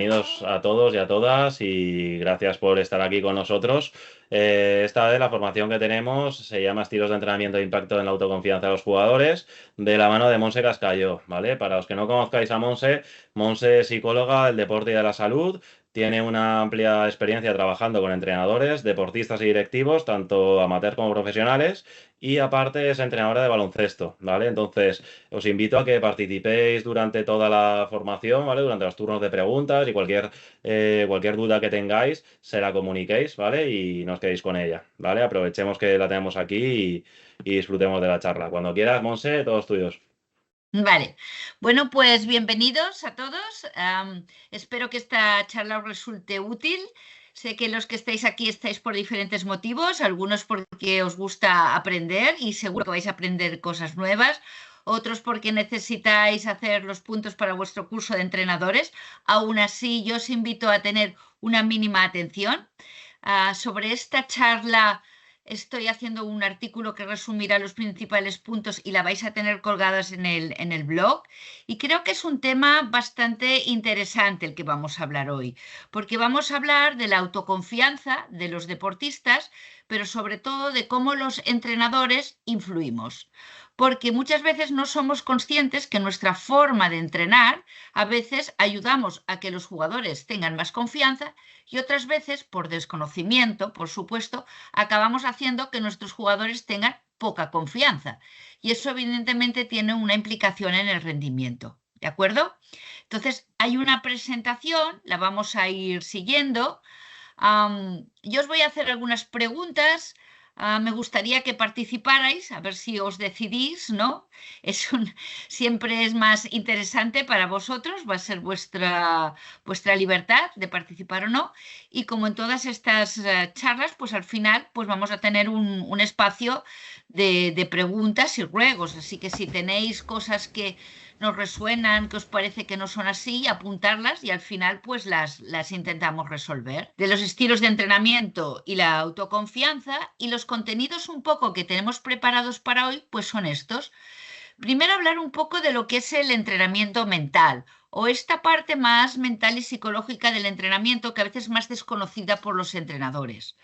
bienvenidos a todos y a todas y gracias por estar aquí con nosotros. Esta vez la formación que tenemos se llama Estilos de entrenamiento de impacto en la autoconfianza de los jugadores, de la mano de Monse Cascalló, ¿vale? Para los que no conozcáis a Monse, Monse es psicóloga del deporte y de la salud. Tiene una amplia experiencia trabajando con entrenadores, deportistas y directivos, tanto amateurs como profesionales, y aparte es entrenadora de baloncesto, ¿vale? Entonces, os invito a que participéis durante toda la formación, ¿vale? Durante los turnos de preguntas y cualquier duda que tengáis, se la comuniquéis, ¿vale? Y no os quedéis con ella, ¿vale? Aprovechemos que la tenemos aquí y disfrutemos de la charla. Cuando quieras, Monse, todos tuyos. Vale, bueno, pues bienvenidos a todos. Espero que esta charla os resulte útil. Sé que los que estáis aquí estáis por diferentes motivos, algunos porque os gusta aprender y seguro que vais a aprender cosas nuevas, otros porque necesitáis hacer los puntos para vuestro curso de entrenadores. Aún así, yo os invito a tener una mínima atención. Sobre esta charla estoy haciendo un artículo que resumirá los principales puntos y la vais a tener colgadas en el blog. Y creo que es un tema bastante interesante el que vamos a hablar hoy, porque vamos a hablar de la autoconfianza de los deportistas, pero sobre todo de cómo los entrenadores influimos. Porque muchas veces no somos conscientes que nuestra forma de entrenar a veces ayudamos a que los jugadores tengan más confianza y otras veces, por desconocimiento, por supuesto, acabamos haciendo que nuestros jugadores tengan poca confianza. Y eso evidentemente tiene una implicación en el rendimiento. ¿De acuerdo? Entonces, hay una presentación, la vamos a ir siguiendo. Yo os voy a hacer algunas preguntas. Me gustaría que participarais, a ver si os decidís, ¿no? Siempre es más interesante para vosotros, va a ser vuestra libertad de participar o no. Y como en todas estas charlas, pues al final pues vamos a tener un espacio de preguntas y ruegos. Así que si tenéis cosas que nos resuenan, que os parece que no son así, apuntarlas y al final pues las intentamos resolver. De los estilos de entrenamiento y la autoconfianza y los contenidos un poco que tenemos preparados para hoy pues son estos. Primero hablar un poco de lo que es el entrenamiento mental o esta parte más mental y psicológica del entrenamiento que a veces es más desconocida por los entrenadores.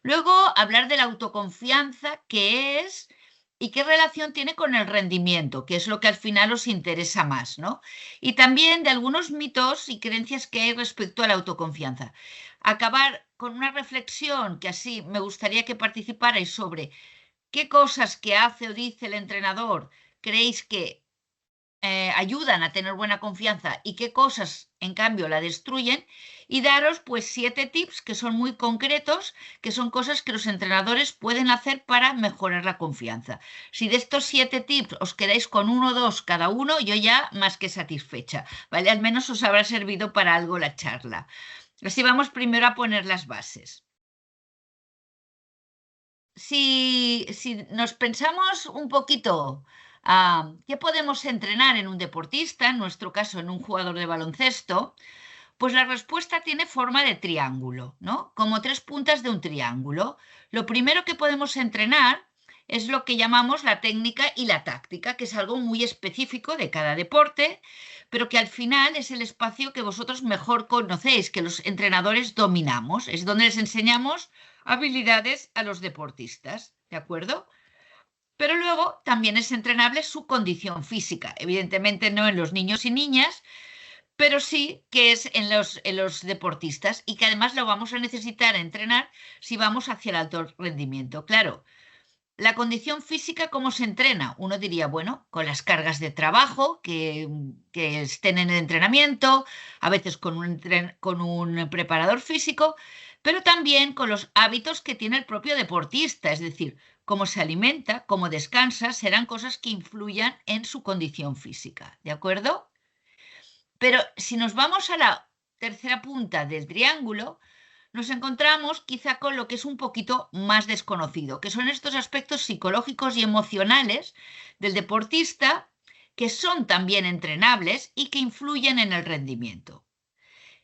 Luego hablar de la autoconfianza, qué es y qué relación tiene con el rendimiento, que es lo que al final os interesa más, ¿no? Y también de algunos mitos y creencias que hay respecto a la autoconfianza. Acabar con una reflexión que así me gustaría que participarais sobre qué cosas que hace o dice el entrenador creéis que ayudan a tener buena confianza y qué cosas en cambio la destruyen y daros pues 7 tips que son muy concretos, que son cosas que los entrenadores pueden hacer para mejorar la confianza. Si de estos 7 tips os quedáis con uno o dos cada uno, yo ya más que satisfecha, ¿vale? Al menos os habrá servido para algo la charla. Así vamos primero a poner las bases. Si nos pensamos un poquito qué podemos entrenar en un deportista, en nuestro caso en un jugador de baloncesto, pues la respuesta tiene forma de triángulo, ¿no? Como 3 puntas de un triángulo. Lo primero que podemos entrenar es lo que llamamos la técnica y la táctica, que es algo muy específico de cada deporte, pero que al final es el espacio que vosotros mejor conocéis, que los entrenadores dominamos. Es donde les enseñamos habilidades a los deportistas, ¿de acuerdo? Pero luego también es entrenable su condición física, evidentemente no en los niños y niñas, pero sí que es en los deportistas y que además lo vamos a necesitar entrenar si vamos hacia el alto rendimiento. Claro, la condición física, ¿cómo se entrena? Uno diría, bueno, con las cargas de trabajo que estén en el entrenamiento, a veces con un preparador físico, pero también con los hábitos que tiene el propio deportista, es decir, cómo se alimenta, cómo descansa, serán cosas que influyan en su condición física, ¿de acuerdo? Pero si nos vamos a la tercera punta del triángulo, nos encontramos quizá con lo que es un poquito más desconocido, que son estos aspectos psicológicos y emocionales del deportista que son también entrenables y que influyen en el rendimiento.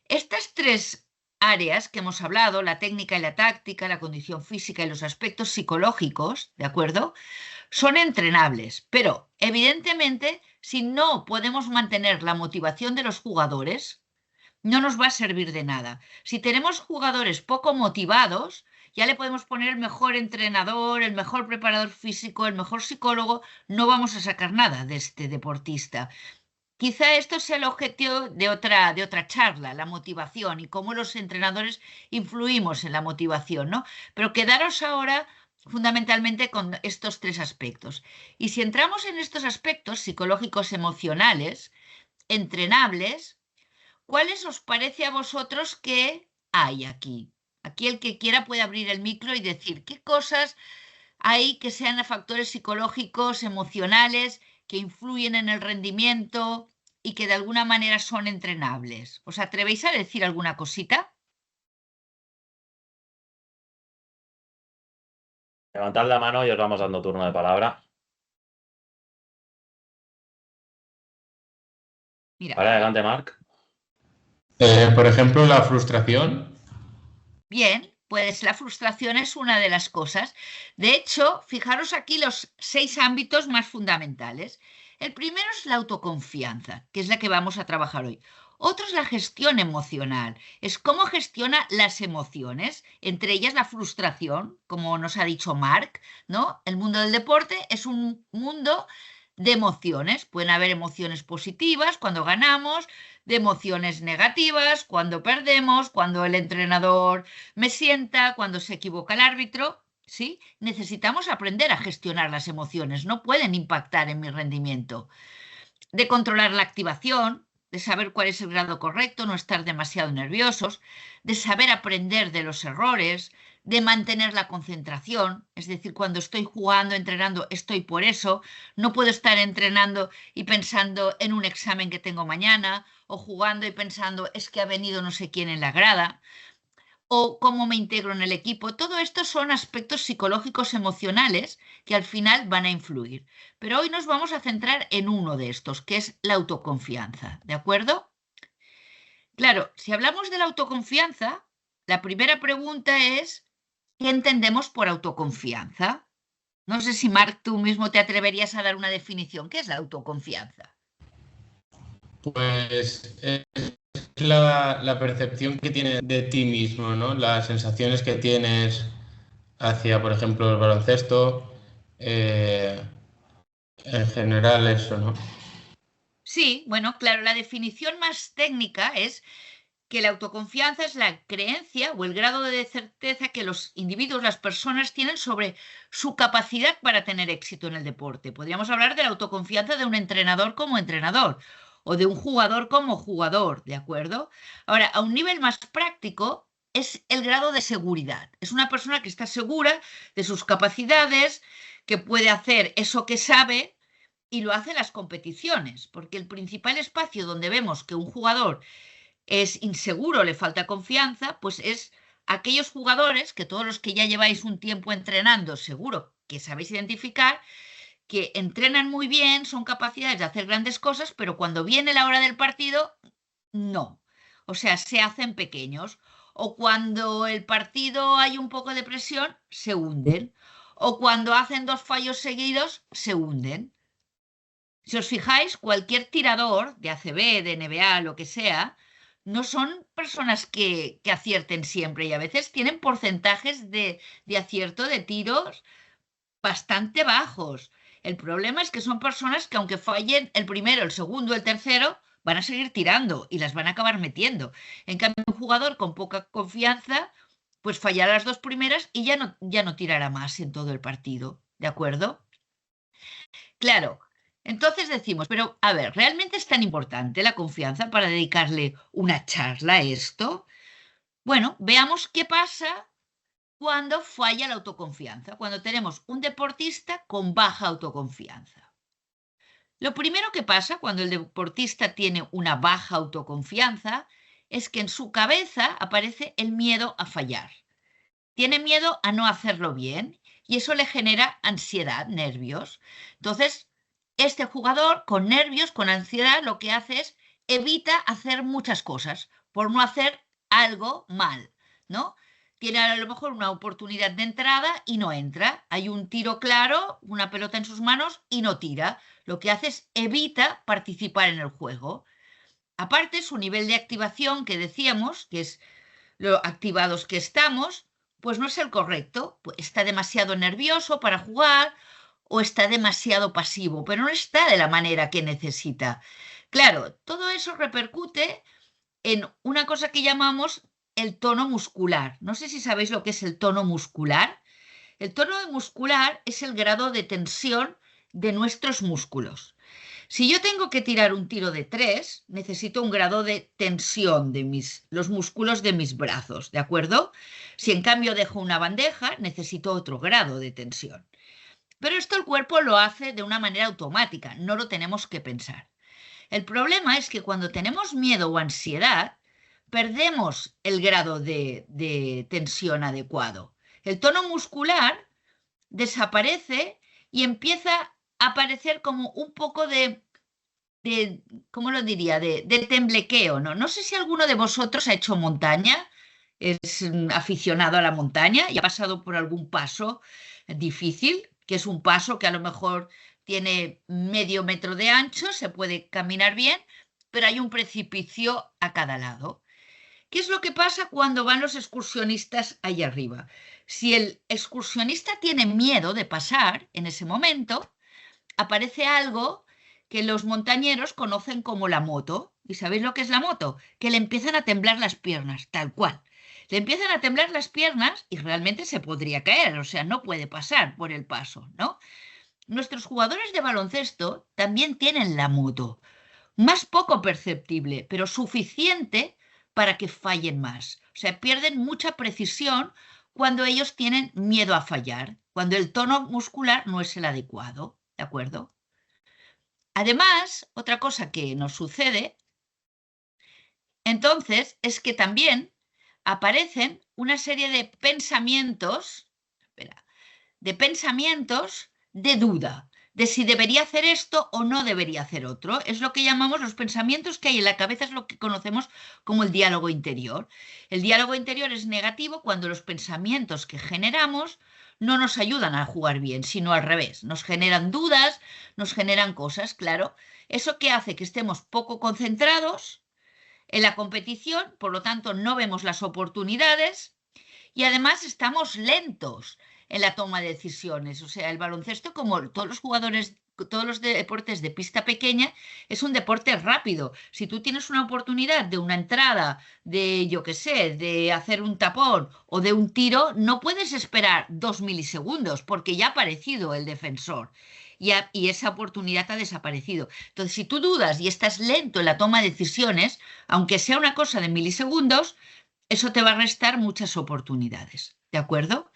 Estas 3 áreas que hemos hablado, la técnica y la táctica, la condición física y los aspectos psicológicos, ¿de acuerdo? Son entrenables, pero evidentemente si no podemos mantener la motivación de los jugadores, no nos va a servir de nada. Si tenemos jugadores poco motivados, ya le podemos poner el mejor entrenador, el mejor preparador físico, el mejor psicólogo, no vamos a sacar nada de este deportista. Quizá esto sea el objetivo de otra charla, la motivación y cómo los entrenadores influimos en la motivación, ¿no? Pero quedaros ahora fundamentalmente con estos tres aspectos. Y si entramos en estos aspectos psicológicos emocionales, entrenables, ¿cuáles os parece a vosotros que hay aquí? Aquí el que quiera puede abrir el micro y decir qué cosas hay que sean factores psicológicos, emocionales, que influyen en el rendimiento y que de alguna manera son entrenables. ¿Os atrevéis a decir alguna cosita? Levantad la mano y os vamos dando turno de palabra. Mira, Vale, adelante, Marc. Por ejemplo, la frustración. bien, pues la frustración es una de las cosas. De hecho, fijaros aquí los 6 ámbitos más fundamentales. El primero es la autoconfianza, que es la que vamos a trabajar hoy. Otro es la gestión emocional, es cómo gestiona las emociones, entre ellas la frustración, como nos ha dicho Marc, ¿no? El mundo del deporte es un mundo de emociones. Pueden haber emociones positivas cuando ganamos, de emociones negativas cuando perdemos, cuando el entrenador me sienta, cuando se equivoca el árbitro. ¿Sí? Necesitamos aprender a gestionar las emociones, no pueden impactar en mi rendimiento. De controlar la activación, de saber cuál es el grado correcto, no estar demasiado nerviosos, de saber aprender de los errores, de mantener la concentración, es decir, cuando estoy jugando, entrenando, estoy por eso, no puedo estar entrenando y pensando en un examen que tengo mañana, o jugando y pensando es que ha venido no sé quién en la grada, o cómo me integro en el equipo. Todo esto son aspectos psicológicos emocionales que al final van a influir. Pero hoy nos vamos a centrar en uno de estos, que es la autoconfianza. ¿De acuerdo? Claro, si hablamos de la autoconfianza, la primera pregunta es, ¿qué entendemos por autoconfianza? No sé si, Marc, tú mismo te atreverías a dar una definición. ¿Qué es la autoconfianza? Pues es la percepción que tienes de ti mismo, ¿no? Las sensaciones que tienes hacia, por ejemplo, el baloncesto, en general eso, ¿no? Sí, bueno, claro, la definición más técnica es que la autoconfianza es la creencia o el grado de certeza que los individuos, las personas tienen sobre su capacidad para tener éxito en el deporte. Podríamos hablar de la autoconfianza de un entrenador como entrenador o de un jugador como jugador, ¿de acuerdo? Ahora, a un nivel más práctico es el grado de seguridad. Es una persona que está segura de sus capacidades, que puede hacer eso que sabe y lo hace en las competiciones, porque el principal espacio donde vemos que un jugador es inseguro, le falta confianza, pues es aquellos jugadores que todos los que ya lleváis un tiempo entrenando, seguro que sabéis identificar, que entrenan muy bien, son capaces de hacer grandes cosas, pero cuando viene la hora del partido, no. O sea, se hacen pequeños. O cuando el partido hay un poco de presión, se hunden. O cuando hacen 2 fallos seguidos, se hunden. Si os fijáis, cualquier tirador de ACB, de NBA, lo que sea, no son personas que acierten siempre y a veces tienen porcentajes de acierto de tiros bastante bajos. El problema es que son personas que aunque fallen el primero, el segundo, el tercero, van a seguir tirando y las van a acabar metiendo. En cambio, un jugador con poca confianza, pues fallará las 2 primeras y ya no tirará más en todo el partido. ¿De acuerdo? Claro, entonces decimos, pero a ver, ¿realmente es tan importante la confianza para dedicarle una charla a esto? Bueno, veamos qué pasa cuando falla la autoconfianza, cuando tenemos un deportista con baja autoconfianza. Lo primero que pasa cuando el deportista tiene una baja autoconfianza es que en su cabeza aparece el miedo a fallar. Tiene miedo a no hacerlo bien y eso le genera ansiedad, nervios. Entonces, este jugador con nervios, con ansiedad, lo que hace es evita hacer muchas cosas por no hacer algo mal, ¿no? Tiene a lo mejor una oportunidad de entrada y no entra. Hay un tiro claro, una pelota en sus manos y no tira. Lo que hace es evita participar en el juego. Aparte, su nivel de activación que decíamos, que es lo activados que estamos, pues no es el correcto. Pues está demasiado nervioso para jugar o está demasiado pasivo, pero no está de la manera que necesita. Claro, todo eso repercute en una cosa que llamamos el tono muscular. No sé si sabéis lo que es el tono muscular. El tono muscular es el grado de tensión de nuestros músculos. Si yo tengo que tirar un tiro de 3, necesito un grado de tensión de los músculos de mis brazos, ¿de acuerdo? Si en cambio dejo una bandeja, necesito otro grado de tensión. Pero esto el cuerpo lo hace de una manera automática, no lo tenemos que pensar. El problema es que cuando tenemos miedo o ansiedad, perdemos el grado de tensión adecuado. El tono muscular desaparece y empieza a aparecer como un poco de ¿cómo lo diría? De temblequeo, ¿no? No sé si alguno de vosotros ha hecho montaña, es aficionado a la montaña y ha pasado por algún paso difícil, que es un paso que a lo mejor tiene medio metro de ancho, se puede caminar bien, pero hay un precipicio a cada lado. ¿Qué es lo que pasa cuando van los excursionistas ahí arriba? Si el excursionista tiene miedo de pasar en ese momento, aparece algo que los montañeros conocen como la moto. ¿Y sabéis lo que es la moto? Que le empiezan a temblar las piernas, tal cual. Le empiezan a temblar las piernas y realmente se podría caer, o sea, no puede pasar por el paso, ¿no? Nuestros jugadores de baloncesto también tienen la moto, más poco perceptible, pero suficiente para que fallen más. O sea, pierden mucha precisión cuando ellos tienen miedo a fallar, cuando el tono muscular no es el adecuado, ¿de acuerdo? Además, otra cosa que nos sucede, entonces, es que también aparecen una serie de pensamientos, de duda, de si debería hacer esto o no debería hacer otro. Es lo que llamamos los pensamientos que hay en la cabeza, es lo que conocemos como el diálogo interior. El diálogo interior es negativo cuando los pensamientos que generamos no nos ayudan a jugar bien, sino al revés. Nos generan dudas, nos generan cosas, claro. Eso que hace que estemos poco concentrados en la competición, por lo tanto no vemos las oportunidades y además estamos lentos en la toma de decisiones. O sea, el baloncesto, como todos los jugadores, todos los deportes de pista pequeña, es un deporte rápido. Si tú tienes una oportunidad de una entrada, de, yo qué sé, de hacer un tapón o de un tiro, no puedes esperar 2 milisegundos porque ya ha aparecido el defensor. Y esa oportunidad ha desaparecido. Entonces, si tú dudas y estás lento en la toma de decisiones, aunque sea una cosa de milisegundos, eso te va a restar muchas oportunidades. ¿De acuerdo?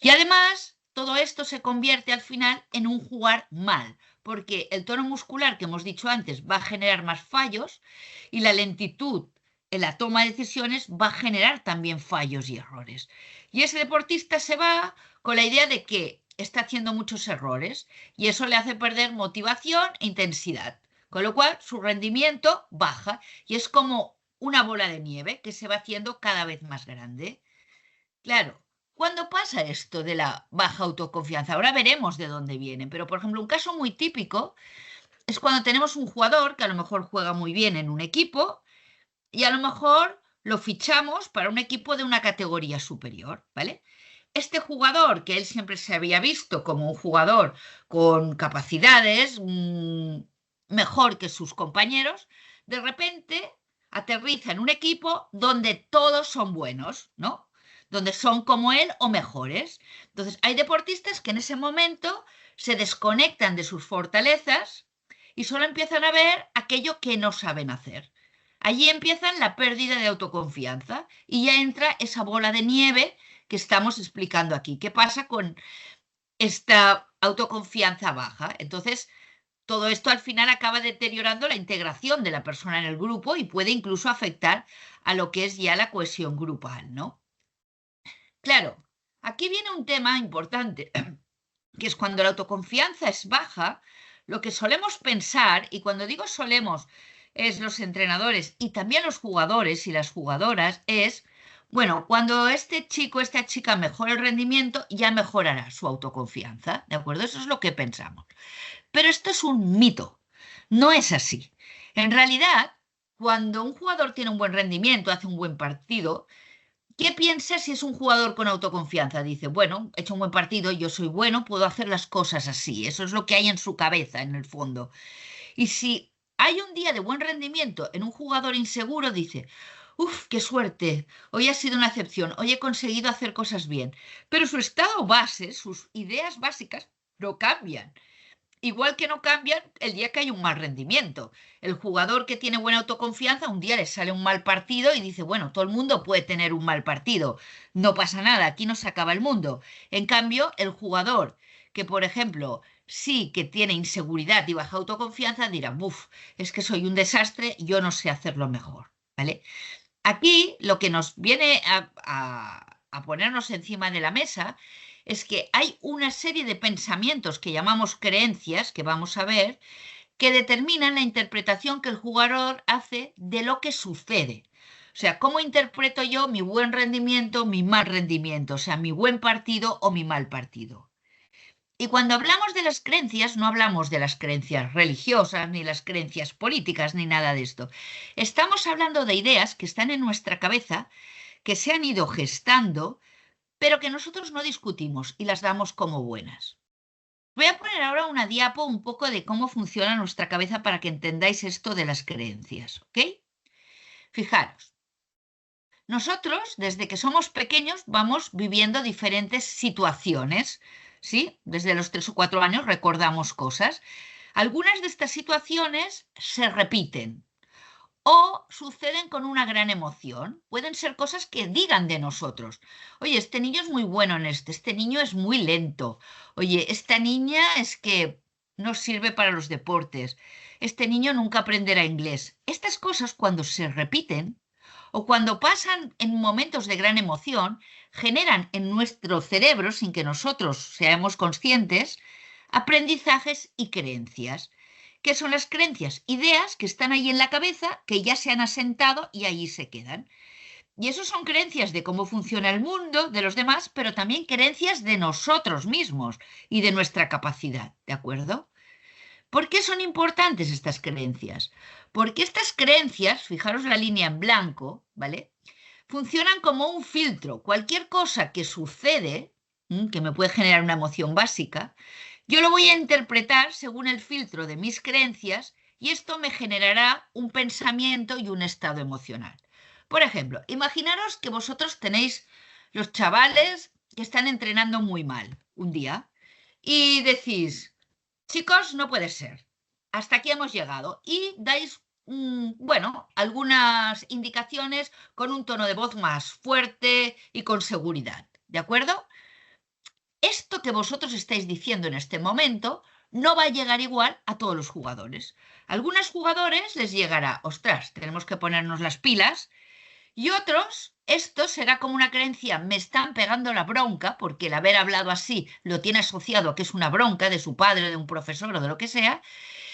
Y además, todo esto se convierte al final en un jugar mal, porque el tono muscular que hemos dicho antes va a generar más fallos y la lentitud en la toma de decisiones va a generar también fallos y errores. Y ese deportista se va con la idea de que está haciendo muchos errores y eso le hace perder motivación e intensidad, con lo cual su rendimiento baja y es como una bola de nieve que se va haciendo cada vez más grande. Claro, ¿cuándo pasa esto de la baja autoconfianza? Ahora veremos de dónde viene, pero por ejemplo, un caso muy típico es cuando tenemos un jugador que a lo mejor juega muy bien en un equipo y a lo mejor lo fichamos para un equipo de una categoría superior, ¿vale? Este jugador, que él siempre se había visto como un jugador con capacidades mejor que sus compañeros, de repente aterriza en un equipo donde todos son buenos, ¿no? Donde son como él o mejores. Entonces, hay deportistas que en ese momento se desconectan de sus fortalezas y solo empiezan a ver aquello que no saben hacer. Allí empiezan la pérdida de autoconfianza y ya entra esa bola de nieve que estamos explicando aquí. ¿Qué pasa con esta autoconfianza baja? Entonces, todo esto al final acaba deteriorando la integración de la persona en el grupo y puede incluso afectar a lo que es ya la cohesión grupal, ¿no? Claro, aquí viene un tema importante, que es cuando la autoconfianza es baja, lo que solemos pensar, y cuando digo solemos, es los entrenadores y también los jugadores y las jugadoras, es, bueno, cuando este chico, esta chica mejore el rendimiento, ya mejorará su autoconfianza, ¿de acuerdo? Eso es lo que pensamos. Pero esto es un mito, no es así. En realidad, cuando un jugador tiene un buen rendimiento, hace un buen partido, ¿qué piensa si es un jugador con autoconfianza? Dice, bueno, he hecho un buen partido, yo soy bueno, puedo hacer las cosas así. Eso es lo que hay en su cabeza, en el fondo. Y si hay un día de buen rendimiento en un jugador inseguro, dice, uff, qué suerte, hoy ha sido una excepción, hoy he conseguido hacer cosas bien. Pero su estado base, sus ideas básicas, no cambian. Igual que no cambian el día que hay un mal rendimiento. El jugador que tiene buena autoconfianza, un día le sale un mal partido y dice, bueno, todo el mundo puede tener un mal partido, no pasa nada, aquí no se acaba el mundo. En cambio, el jugador que, por ejemplo, sí que tiene inseguridad y baja autoconfianza, dirá, buf, es que soy un desastre, yo no sé hacerlo mejor, ¿vale? Aquí lo que nos viene a ponernos encima de la mesa es que hay una serie de pensamientos que llamamos creencias, que vamos a ver, que determinan la interpretación que el jugador hace de lo que sucede. O sea, ¿cómo interpreto yo mi buen rendimiento, mi mal rendimiento? O sea, mi buen partido o mi mal partido. Y cuando hablamos de las creencias, no hablamos de las creencias religiosas, ni las creencias políticas, ni nada de esto. Estamos hablando de ideas que están en nuestra cabeza, que se han ido gestando, pero que nosotros no discutimos y las damos como buenas. Voy a poner ahora una diapo un poco de cómo funciona nuestra cabeza para que entendáis esto de las creencias, ¿ok? Fijaros, nosotros desde que somos pequeños vamos viviendo diferentes situaciones, ¿sí? Desde los 3 o 4 años recordamos cosas. Algunas de estas situaciones se repiten o suceden con una gran emoción. Pueden ser cosas que digan de nosotros. Oye, este niño es muy bueno en este niño es muy lento. Oye, esta niña es que no sirve para los deportes. Este niño nunca aprenderá inglés. Estas cosas cuando se repiten o cuando pasan en momentos de gran emoción, generan en nuestro cerebro, sin que nosotros seamos conscientes, aprendizajes y creencias. ¿Qué son las creencias? Ideas que están ahí en la cabeza, que ya se han asentado y allí se quedan. Y eso son creencias de cómo funciona el mundo, de los demás, pero también creencias de nosotros mismos y de nuestra capacidad, ¿de acuerdo? ¿Por qué son importantes estas creencias? Porque estas creencias, fijaros la línea en blanco, ¿vale? Funcionan como un filtro. Cualquier cosa que sucede, que me puede generar una emoción básica, yo lo voy a interpretar según el filtro de mis creencias y esto me generará un pensamiento y un estado emocional. Por ejemplo, imaginaros que vosotros tenéis los chavales que están entrenando muy mal un día y decís, chicos, no puede ser, hasta aquí hemos llegado y dais, bueno, algunas indicaciones con un tono de voz más fuerte y con seguridad, ¿de acuerdo? Esto que vosotros estáis diciendo en este momento no va a llegar igual a todos los jugadores. A algunos jugadores les llegará, ostras, tenemos que ponernos las pilas, y otros, esto será como una creencia, me están pegando la bronca, porque el haber hablado así lo tiene asociado a que es una bronca de su padre, de un profesor o de lo que sea,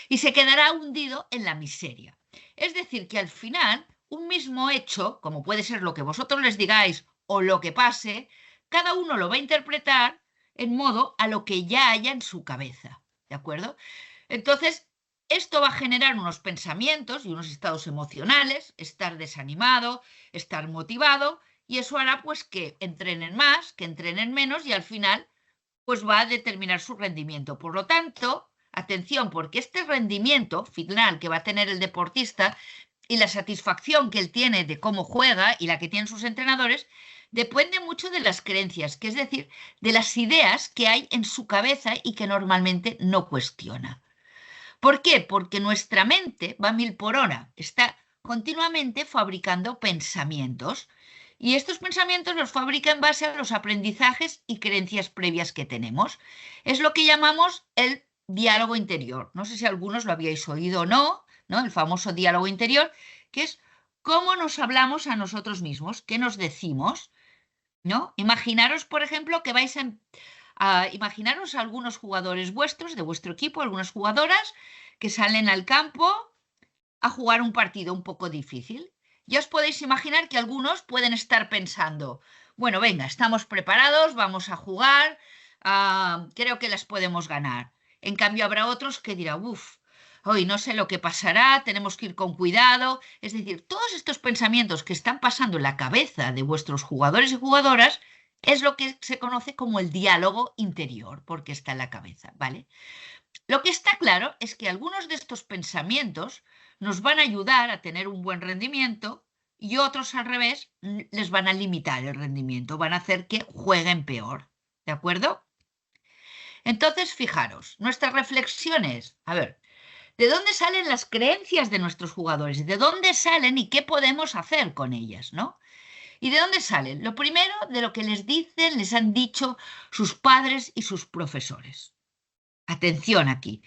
y se quedará hundido en la miseria. Es decir, que al final, un mismo hecho, como puede ser lo que vosotros les digáis o lo que pase, cada uno lo va a interpretar en modo a lo que ya haya en su cabeza, ¿de acuerdo? Entonces, esto va a generar unos pensamientos y unos estados emocionales, estar desanimado, estar motivado, y eso hará pues que entrenen más, que entrenen menos y al final pues va a determinar su rendimiento. Por lo tanto, atención, porque este rendimiento final que va a tener el deportista y la satisfacción que él tiene de cómo juega y la que tienen sus entrenadores, depende mucho de las creencias, que es decir, de las ideas que hay en su cabeza y que normalmente no cuestiona. ¿Por qué? Porque nuestra mente va a 1000 por hora, está continuamente fabricando pensamientos y estos pensamientos los fabrica en base a los aprendizajes y creencias previas que tenemos. Es lo que llamamos el diálogo interior. No sé si algunos lo habíais oído o no, ¿no? El famoso diálogo interior, que es cómo nos hablamos a nosotros mismos, qué nos decimos, ¿no? Imaginaros, por ejemplo, que vais a imaginaros a algunos jugadores vuestros, de vuestro equipo, algunas jugadoras que salen al campo a jugar un partido un poco difícil. Ya os podéis imaginar que algunos pueden estar pensando, bueno, venga, estamos preparados, vamos a jugar, creo que las podemos ganar. En cambio, habrá otros que dirán, uff, hoy no sé lo que pasará, tenemos que ir con cuidado. Es decir, todos estos pensamientos que están pasando en la cabeza de vuestros jugadores y jugadoras es lo que se conoce como el diálogo interior, porque está en la cabeza, ¿vale? Lo que está claro es que algunos de estos pensamientos nos van a ayudar a tener un buen rendimiento y otros al revés les van a limitar el rendimiento, van a hacer que jueguen peor, ¿de acuerdo? Entonces, fijaros, nuestras reflexiones, a ver, ¿de dónde salen las creencias de nuestros jugadores? ¿De dónde salen y qué podemos hacer con ellas, ¿no? ¿Y de dónde salen? Lo primero, de lo que les dicen, les han dicho sus padres y sus profesores. Atención aquí,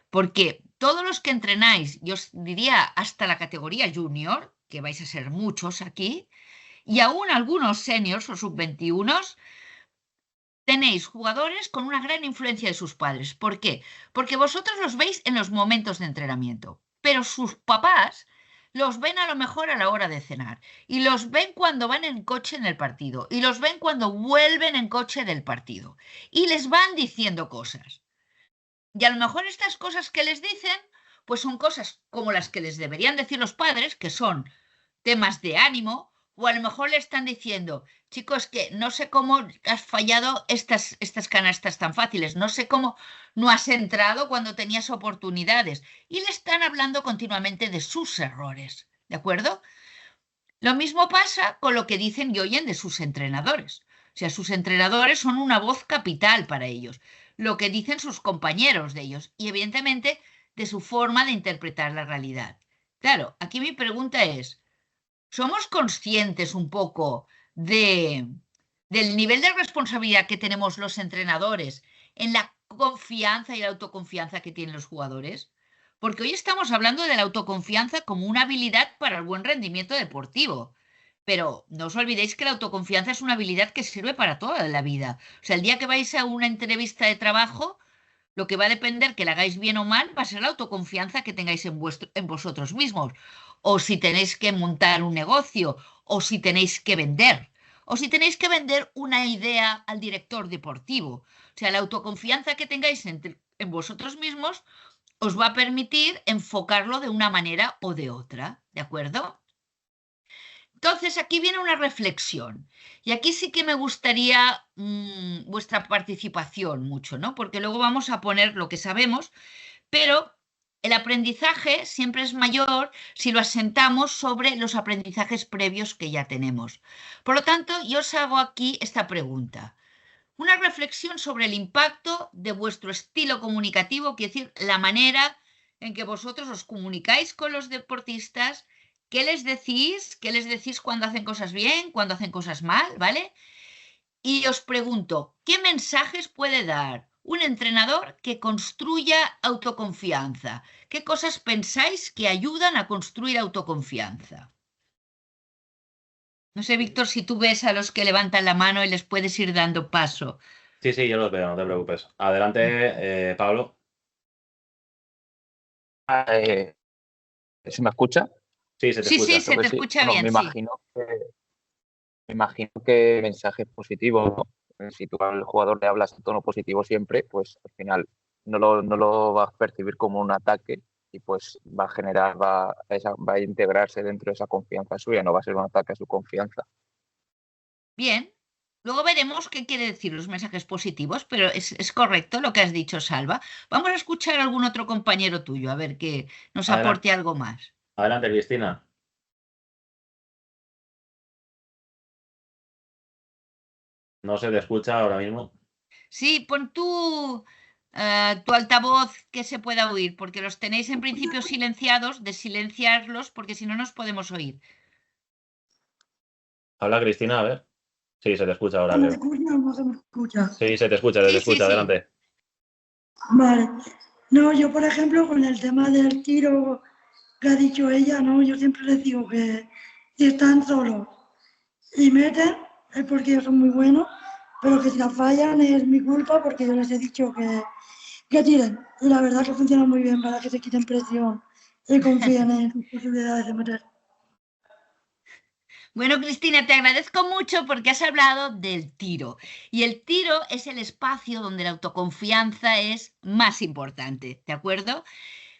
porque todos los que entrenáis, yo os diría hasta la categoría junior, que vais a ser muchos aquí, y aún algunos seniors o sub-21, tenéis jugadores con una gran influencia de sus padres. ¿Por qué? Porque vosotros los veis en los momentos de entrenamiento, pero sus papás los ven a lo mejor a la hora de cenar, y los ven cuando van en coche en el partido, y los ven cuando vuelven en coche del partido, y les van diciendo cosas. Y a lo mejor estas cosas que les dicen, pues son cosas como las que les deberían decir los padres, que son temas de ánimo, o a lo mejor le están diciendo, chicos, que no sé cómo has fallado estas canastas tan fáciles, no sé cómo no has entrado cuando tenías oportunidades. Y le están hablando continuamente de sus errores, ¿de acuerdo? Lo mismo pasa con lo que dicen y oyen de sus entrenadores. O sea, sus entrenadores son una voz capital para ellos, lo que dicen sus compañeros de ellos y evidentemente de su forma de interpretar la realidad. Claro, aquí mi pregunta es, ¿somos conscientes un poco del nivel de responsabilidad que tenemos los entrenadores en la confianza y la autoconfianza que tienen los jugadores? Porque hoy estamos hablando de la autoconfianza como una habilidad para el buen rendimiento deportivo. Pero no os olvidéis que la autoconfianza es una habilidad que sirve para toda la vida. O sea, el día que vais a una entrevista de trabajo, lo que va a depender que la hagáis bien o mal va a ser la autoconfianza que tengáis en vosotros mismos. O si tenéis que montar un negocio, o si tenéis que vender, o si tenéis que vender una idea al director deportivo. O sea, la autoconfianza que tengáis en vosotros mismos os va a permitir enfocarlo de una manera o de otra, ¿de acuerdo? Entonces, aquí viene una reflexión. Y aquí sí que me gustaría vuestra participación mucho, ¿no? Porque luego vamos a poner lo que sabemos, pero el aprendizaje siempre es mayor si lo asentamos sobre los aprendizajes previos que ya tenemos. Por lo tanto, yo os hago aquí esta pregunta. Una reflexión sobre el impacto de vuestro estilo comunicativo, quiere decir, la manera en que vosotros os comunicáis con los deportistas. ¿Qué les decís? ¿Qué les decís cuando hacen cosas bien, cuando hacen cosas mal? ¿Vale? Y os pregunto, ¿qué mensajes puede dar un entrenador que construya autoconfianza? ¿Qué cosas pensáis que ayudan a construir autoconfianza? No sé, Víctor, si tú ves a los que levantan la mano y les puedes ir dando paso. Sí, sí, yo los veo, no te preocupes. Adelante, Pablo. ¿Se me escucha? Sí, se te Sí, escucha. sí, se te escucha Bueno, bien, me sí. imagino que mensajes positivos, ¿no? Si tú al jugador le hablas en tono positivo siempre, pues al final no lo vas a percibir como un ataque y pues va a integrarse dentro de esa confianza suya, no va a ser un ataque a su confianza. Bien. Luego veremos qué quiere decir los mensajes positivos, pero es correcto lo que has dicho, Salva. Vamos a escuchar a algún otro compañero tuyo, a ver que nos aporte algo más. Adelante, Cristina. No se te escucha ahora mismo. Sí, pon tu altavoz que se pueda oír, porque los tenéis en principio silenciados, desilenciarlos, porque si no nos podemos oír. Habla, Cristina, a ver. Sí, se te escucha ahora, ¿Se me creo. escucha o no se me escucha? Sí, se te escucha, se te Sí, escucha. sí. Adelante. Vale. No, yo por ejemplo con el tema del tiro que ha dicho ella, no, yo siempre les digo que si están solos y meten es porque ellos son muy buenos, pero que si la fallan es mi culpa porque yo les he dicho que tiren. Y la verdad que funciona muy bien para que se quiten presión y confíen en sus posibilidades de meter. Bueno, Cristina, te agradezco mucho porque has hablado del tiro. Y el tiro es el espacio donde la autoconfianza es más importante, ¿de acuerdo?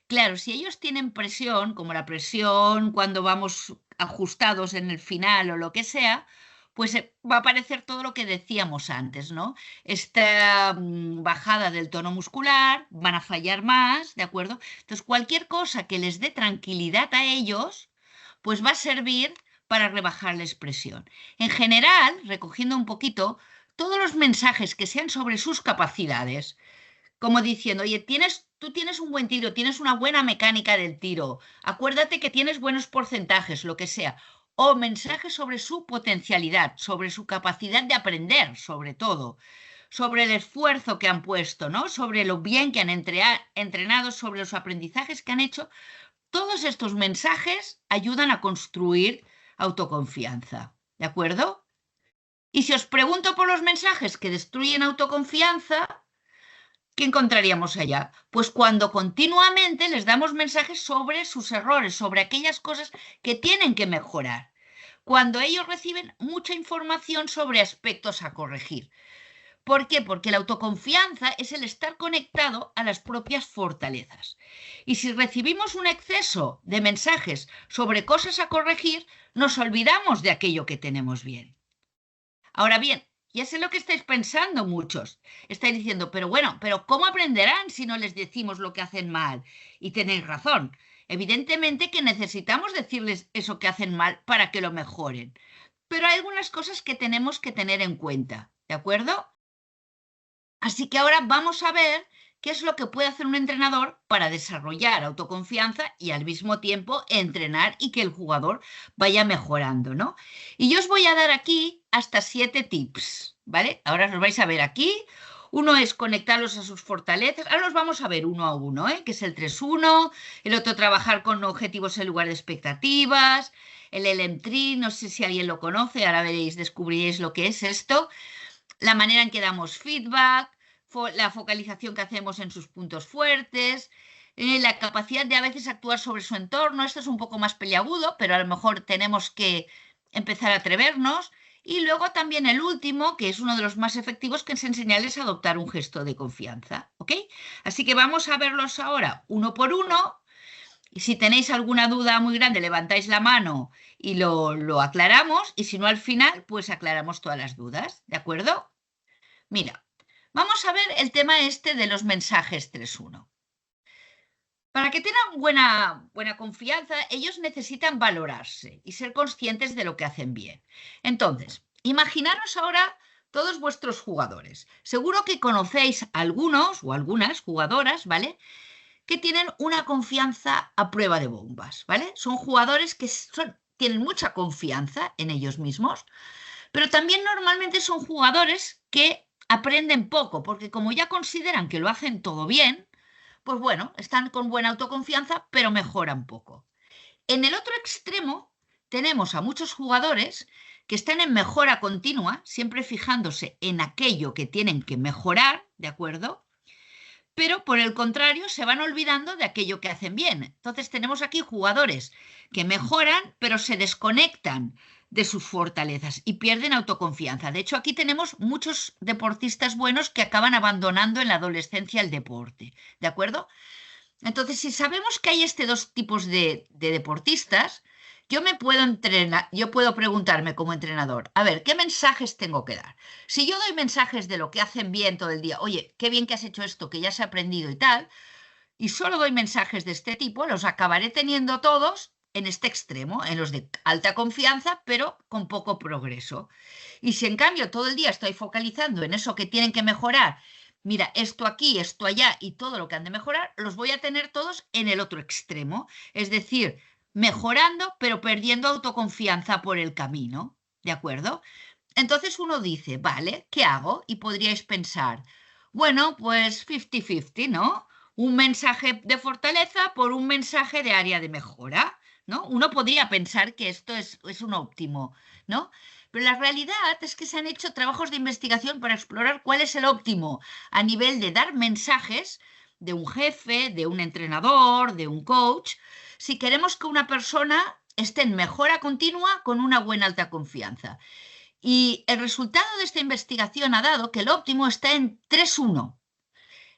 Claro, si ellos tienen presión, como la presión cuando vamos ajustados en el final o lo que sea, pues va a aparecer todo lo que decíamos antes, ¿no? Esta bajada del tono muscular, van a fallar más, ¿de acuerdo? Entonces, cualquier cosa que les dé tranquilidad a ellos, pues va a servir para rebajarles presión. En general, recogiendo un poquito, todos los mensajes que sean sobre sus capacidades, como diciendo, oye, tú tienes un buen tiro, tienes una buena mecánica del tiro, acuérdate que tienes buenos porcentajes, lo que sea, o mensajes sobre su potencialidad, sobre su capacidad de aprender, sobre todo, sobre el esfuerzo que han puesto, ¿no? Sobre lo bien que han entrenado, sobre los aprendizajes que han hecho. Todos estos mensajes ayudan a construir autoconfianza, ¿de acuerdo? Y si os pregunto por los mensajes que destruyen autoconfianza, ¿qué encontraríamos allá? Pues cuando continuamente les damos mensajes sobre sus errores, sobre aquellas cosas que tienen que mejorar. Cuando ellos reciben mucha información sobre aspectos a corregir. ¿Por qué? Porque la autoconfianza es el estar conectado a las propias fortalezas. Y si recibimos un exceso de mensajes sobre cosas a corregir, nos olvidamos de aquello que tenemos bien. Ahora bien, ya sé lo que estáis pensando muchos. Estáis diciendo, pero bueno, pero ¿cómo aprenderán si no les decimos lo que hacen mal? Y tenéis razón. Evidentemente que necesitamos decirles eso que hacen mal para que lo mejoren. Pero hay algunas cosas que tenemos que tener en cuenta, ¿de acuerdo? Así que ahora vamos a ver qué es lo que puede hacer un entrenador para desarrollar autoconfianza y al mismo tiempo entrenar y que el jugador vaya mejorando, ¿no? Y yo os voy a dar aquí hasta 7 tips, ¿vale? Ahora los vais a ver aquí. Uno es conectarlos a sus fortalezas. Ahora los vamos a ver uno a uno, ¿eh? Que es el 3-1. El otro, trabajar con objetivos en lugar de expectativas. El LM3, no sé si alguien lo conoce. Ahora veréis, descubriréis lo que es esto. La manera en que damos feedback, la focalización que hacemos en sus puntos fuertes, la capacidad de a veces actuar sobre su entorno. Esto es un poco más peliagudo, pero a lo mejor tenemos que empezar a atrevernos. Y luego también el último, que es uno de los más efectivos, que es enseñarles a adoptar un gesto de confianza, ¿ok? Así que vamos a verlos ahora uno por uno. Y si tenéis alguna duda muy grande, levantáis la mano y lo aclaramos. Y si no, al final, pues aclaramos todas las dudas, ¿de acuerdo? Mira, vamos a ver el tema este de los mensajes 3-1. Para que tengan buena confianza, ellos necesitan valorarse y ser conscientes de lo que hacen bien. Entonces, imaginaros ahora todos vuestros jugadores. Seguro que conocéis algunos o algunas jugadoras, ¿vale?, que tienen una confianza a prueba de bombas, ¿vale? Son jugadores que tienen mucha confianza en ellos mismos, pero también normalmente son jugadores que aprenden poco, porque como ya consideran que lo hacen todo bien, pues bueno, están con buena autoconfianza, pero mejoran poco. En el otro extremo tenemos a muchos jugadores que están en mejora continua, siempre fijándose en aquello que tienen que mejorar, ¿de acuerdo? Pero por el contrario se van olvidando de aquello que hacen bien. Entonces tenemos aquí jugadores que mejoran, pero se desconectan de sus fortalezas y pierden autoconfianza. De hecho, aquí tenemos muchos deportistas buenos que acaban abandonando en la adolescencia el deporte, ¿de acuerdo? Entonces, si sabemos que hay dos tipos de deportistas, yo puedo preguntarme como entrenador, a ver, ¿qué mensajes tengo que dar? Si yo doy mensajes de lo que hacen bien todo el día, oye, qué bien que has hecho esto, que ya se ha aprendido y tal, y solo doy mensajes de este tipo, los acabaré teniendo todos en este extremo, en los de alta confianza, pero con poco progreso. Y si en cambio todo el día estoy focalizando en eso que tienen que mejorar, mira, esto aquí, esto allá y todo lo que han de mejorar, los voy a tener todos en el otro extremo. Es decir, mejorando, pero perdiendo autoconfianza por el camino, ¿de acuerdo? Entonces uno dice, vale, ¿qué hago? Y podríais pensar, bueno, pues 50-50, ¿no? Un mensaje de fortaleza por un mensaje de área de mejora, ¿no? Uno podría pensar que esto es un óptimo, ¿no? Pero la realidad es que se han hecho trabajos de investigación para explorar cuál es el óptimo a nivel de dar mensajes de un jefe, de un entrenador, de un coach, si queremos que una persona esté en mejora continua con una buena alta confianza. Y el resultado de esta investigación ha dado que el óptimo está en 3-1.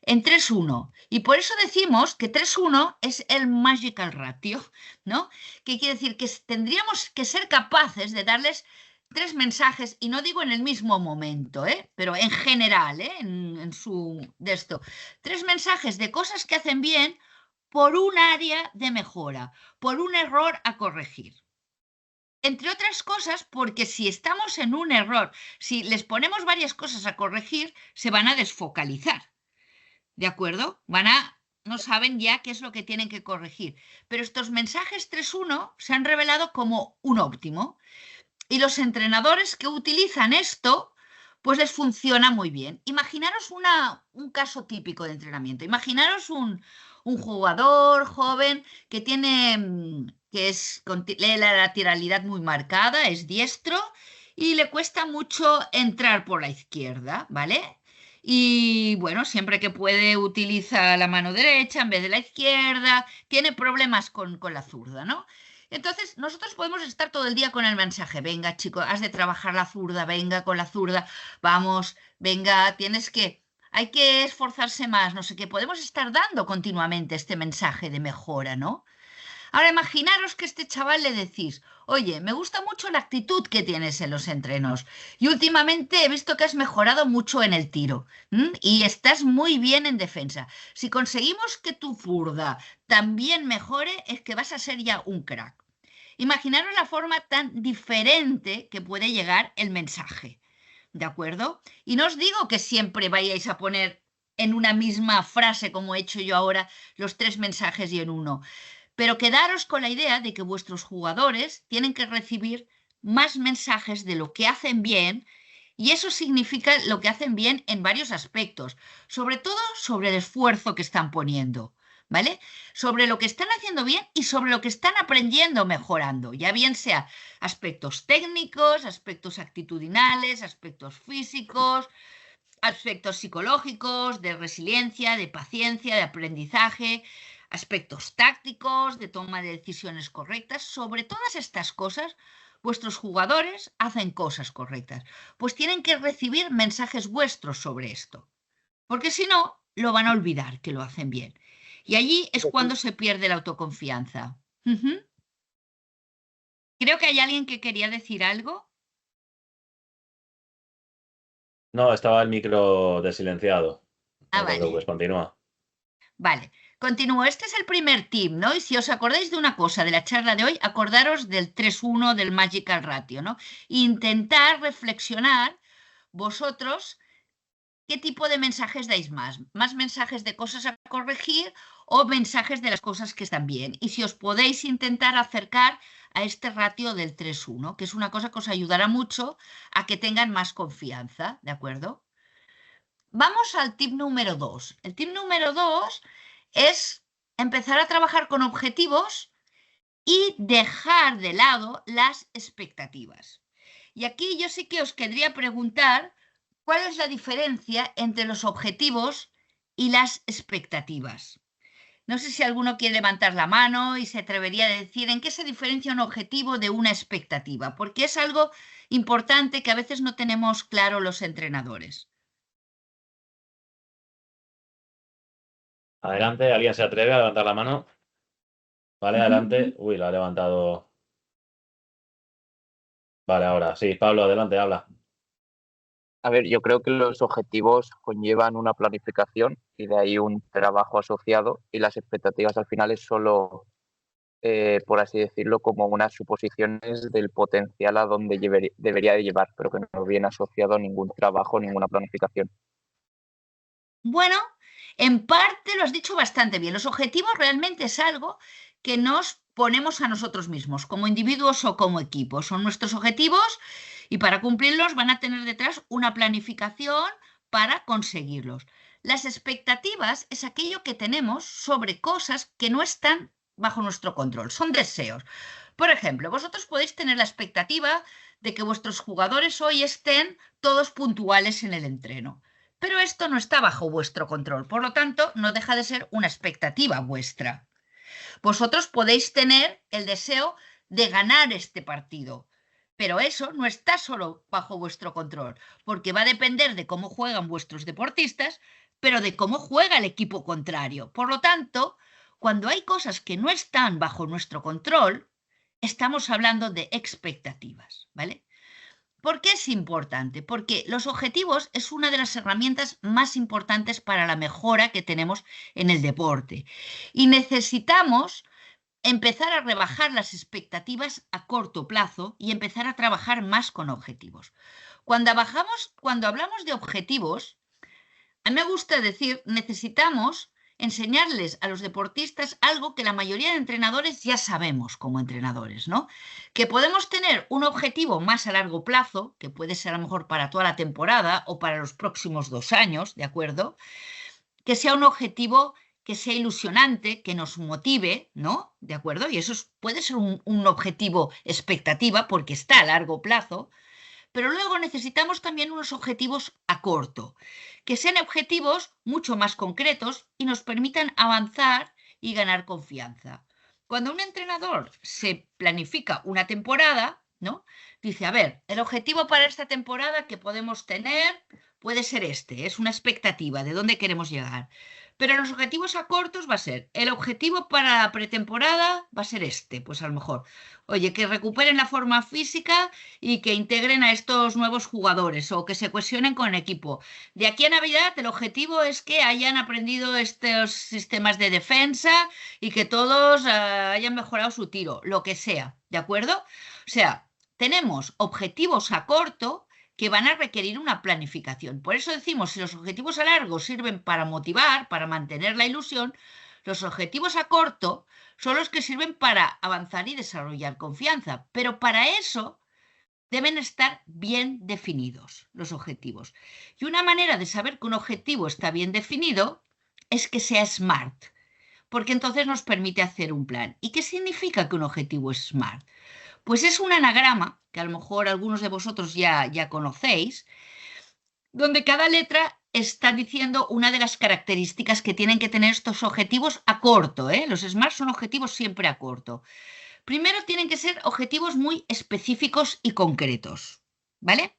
en 3:1. Y por eso decimos que 3:1 es el magical ratio, ¿no? Que quiere decir que tendríamos que ser capaces de darles 3 mensajes, y no digo en el mismo momento, pero en general, en su de esto. 3 mensajes de cosas que hacen bien por un área de mejora, por un error a corregir. Entre otras cosas, porque si estamos en un error, si les ponemos varias cosas a corregir, se van a desfocalizar. ¿De acuerdo? No saben ya qué es lo que tienen que corregir. Pero estos mensajes 3:1 se han revelado como un óptimo. Y los entrenadores que utilizan esto, pues les funciona muy bien. Imaginaros un caso típico de entrenamiento. Imaginaros un jugador joven que lee la lateralidad muy marcada, es diestro y le cuesta mucho entrar por la izquierda, ¿vale? Y bueno, siempre que puede utiliza la mano derecha en vez de la izquierda, tiene problemas con la zurda, ¿no? Entonces, nosotros podemos estar todo el día con el mensaje, venga, chico, has de trabajar la zurda, venga con la zurda, vamos, venga, hay que esforzarse más, no sé qué, podemos estar dando continuamente este mensaje de mejora, ¿no? Ahora imaginaros que a este chaval le decís, oye, me gusta mucho la actitud que tienes en los entrenos y últimamente he visto que has mejorado mucho en el tiro y estás muy bien en defensa. Si conseguimos que tu zurda también mejore, es que vas a ser ya un crack. Imaginaros la forma tan diferente que puede llegar el mensaje, ¿de acuerdo? Y no os digo que siempre vayáis a poner en una misma frase, como he hecho yo ahora, los 3 mensajes y en uno. Pero quedaros con la idea de que vuestros jugadores tienen que recibir más mensajes de lo que hacen bien, y eso significa lo que hacen bien en varios aspectos, sobre todo sobre el esfuerzo que están poniendo, ¿vale? Sobre lo que están haciendo bien y sobre lo que están aprendiendo, mejorando, ya bien sea aspectos técnicos, aspectos actitudinales, aspectos físicos, aspectos psicológicos, de resiliencia, de paciencia, de aprendizaje, aspectos tácticos, de toma de decisiones correctas. Sobre todas estas cosas, vuestros jugadores hacen cosas correctas, pues tienen que recibir mensajes vuestros sobre esto, porque si no, lo van a olvidar que lo hacen bien. Y allí es cuando se pierde la autoconfianza. Creo que hay alguien que quería decir algo. No, estaba el micro desilenciado. No te preocupes, continúa. Vale, continúo. Este es el primer tip, ¿no? Y si os acordáis de una cosa de la charla de hoy, acordaros del 3:1 del Magical Ratio, ¿no? Intentar reflexionar vosotros qué tipo de mensajes dais más. ¿Más mensajes de cosas a corregir o mensajes de las cosas que están bien? Y si os podéis intentar acercar a este ratio del 3:1, que es una cosa que os ayudará mucho a que tengan más confianza, ¿de acuerdo? Vamos al tip número 2. El tip número 2 es empezar a trabajar con objetivos y dejar de lado las expectativas. Y aquí yo sí que os querría preguntar cuál es la diferencia entre los objetivos y las expectativas. No sé si alguno quiere levantar la mano y se atrevería a decir en qué se diferencia un objetivo de una expectativa, porque es algo importante que a veces no tenemos claro los entrenadores. Adelante, ¿alguien se atreve a levantar la mano? Vale, adelante. Uy, la ha levantado. Vale, ahora sí. Pablo, adelante, habla. A ver, yo creo que los objetivos conllevan una planificación y de ahí un trabajo asociado, y las expectativas al final es solo, por así decirlo, como unas suposiciones del potencial a donde debería de llevar, pero que no viene asociado a ningún trabajo, ninguna planificación. Bueno, en parte lo has dicho bastante bien. Los objetivos realmente es algo que nos ponemos a nosotros mismos, como individuos o como equipos. Son nuestros objetivos y para cumplirlos van a tener detrás una planificación para conseguirlos. Las expectativas es aquello que tenemos sobre cosas que no están bajo nuestro control, son deseos. Por ejemplo, vosotros podéis tener la expectativa de que vuestros jugadores hoy estén todos puntuales en el entreno. Pero esto no está bajo vuestro control, por lo tanto, no deja de ser una expectativa vuestra. Vosotros podéis tener el deseo de ganar este partido, pero eso no está solo bajo vuestro control, porque va a depender de cómo juegan vuestros deportistas, pero de cómo juega el equipo contrario. Por lo tanto, cuando hay cosas que no están bajo nuestro control, estamos hablando de expectativas, ¿vale? ¿Por qué es importante? Porque los objetivos es una de las herramientas más importantes para la mejora que tenemos en el deporte. Y necesitamos empezar a rebajar las expectativas a corto plazo y empezar a trabajar más con objetivos. Cuando hablamos de objetivos, a mí me gusta decir, necesitamos enseñarles a los deportistas algo que la mayoría de entrenadores ya sabemos como entrenadores, ¿no? Que podemos tener un objetivo más a largo plazo, que puede ser a lo mejor para toda la temporada o para los próximos 2 años, ¿de acuerdo? Que sea un objetivo que sea ilusionante, que nos motive, ¿no? ¿De acuerdo? Y eso puede ser un objetivo expectativa porque está a largo plazo. Pero luego necesitamos también unos objetivos a corto, que sean objetivos mucho más concretos y nos permitan avanzar y ganar confianza. Cuando un entrenador se planifica una temporada, ¿no? Dice, a ver, el objetivo para esta temporada que podemos tener puede ser este, es una expectativa de dónde queremos llegar. Pero los objetivos a cortos va a ser, el objetivo para la pretemporada va a ser este, pues a lo mejor, oye, que recuperen la forma física y que integren a estos nuevos jugadores o que se cohesionen con el equipo. De aquí a Navidad el objetivo es que hayan aprendido estos sistemas de defensa y que todos hayan mejorado su tiro, lo que sea, ¿de acuerdo? O sea, tenemos objetivos a corto que van a requerir una planificación. Por eso decimos, si los objetivos a largo sirven para motivar, para mantener la ilusión, los objetivos a corto son los que sirven para avanzar y desarrollar confianza. Pero para eso deben estar bien definidos los objetivos. Y una manera de saber que un objetivo está bien definido es que sea SMART, porque entonces nos permite hacer un plan. ¿Y qué significa que un objetivo es SMART? Pues es un anagrama, que a lo mejor algunos de vosotros ya conocéis, donde cada letra está diciendo una de las características que tienen que tener estos objetivos a corto, ¿eh? Los SMART son objetivos siempre a corto. Primero tienen que ser objetivos muy específicos y concretos, ¿vale?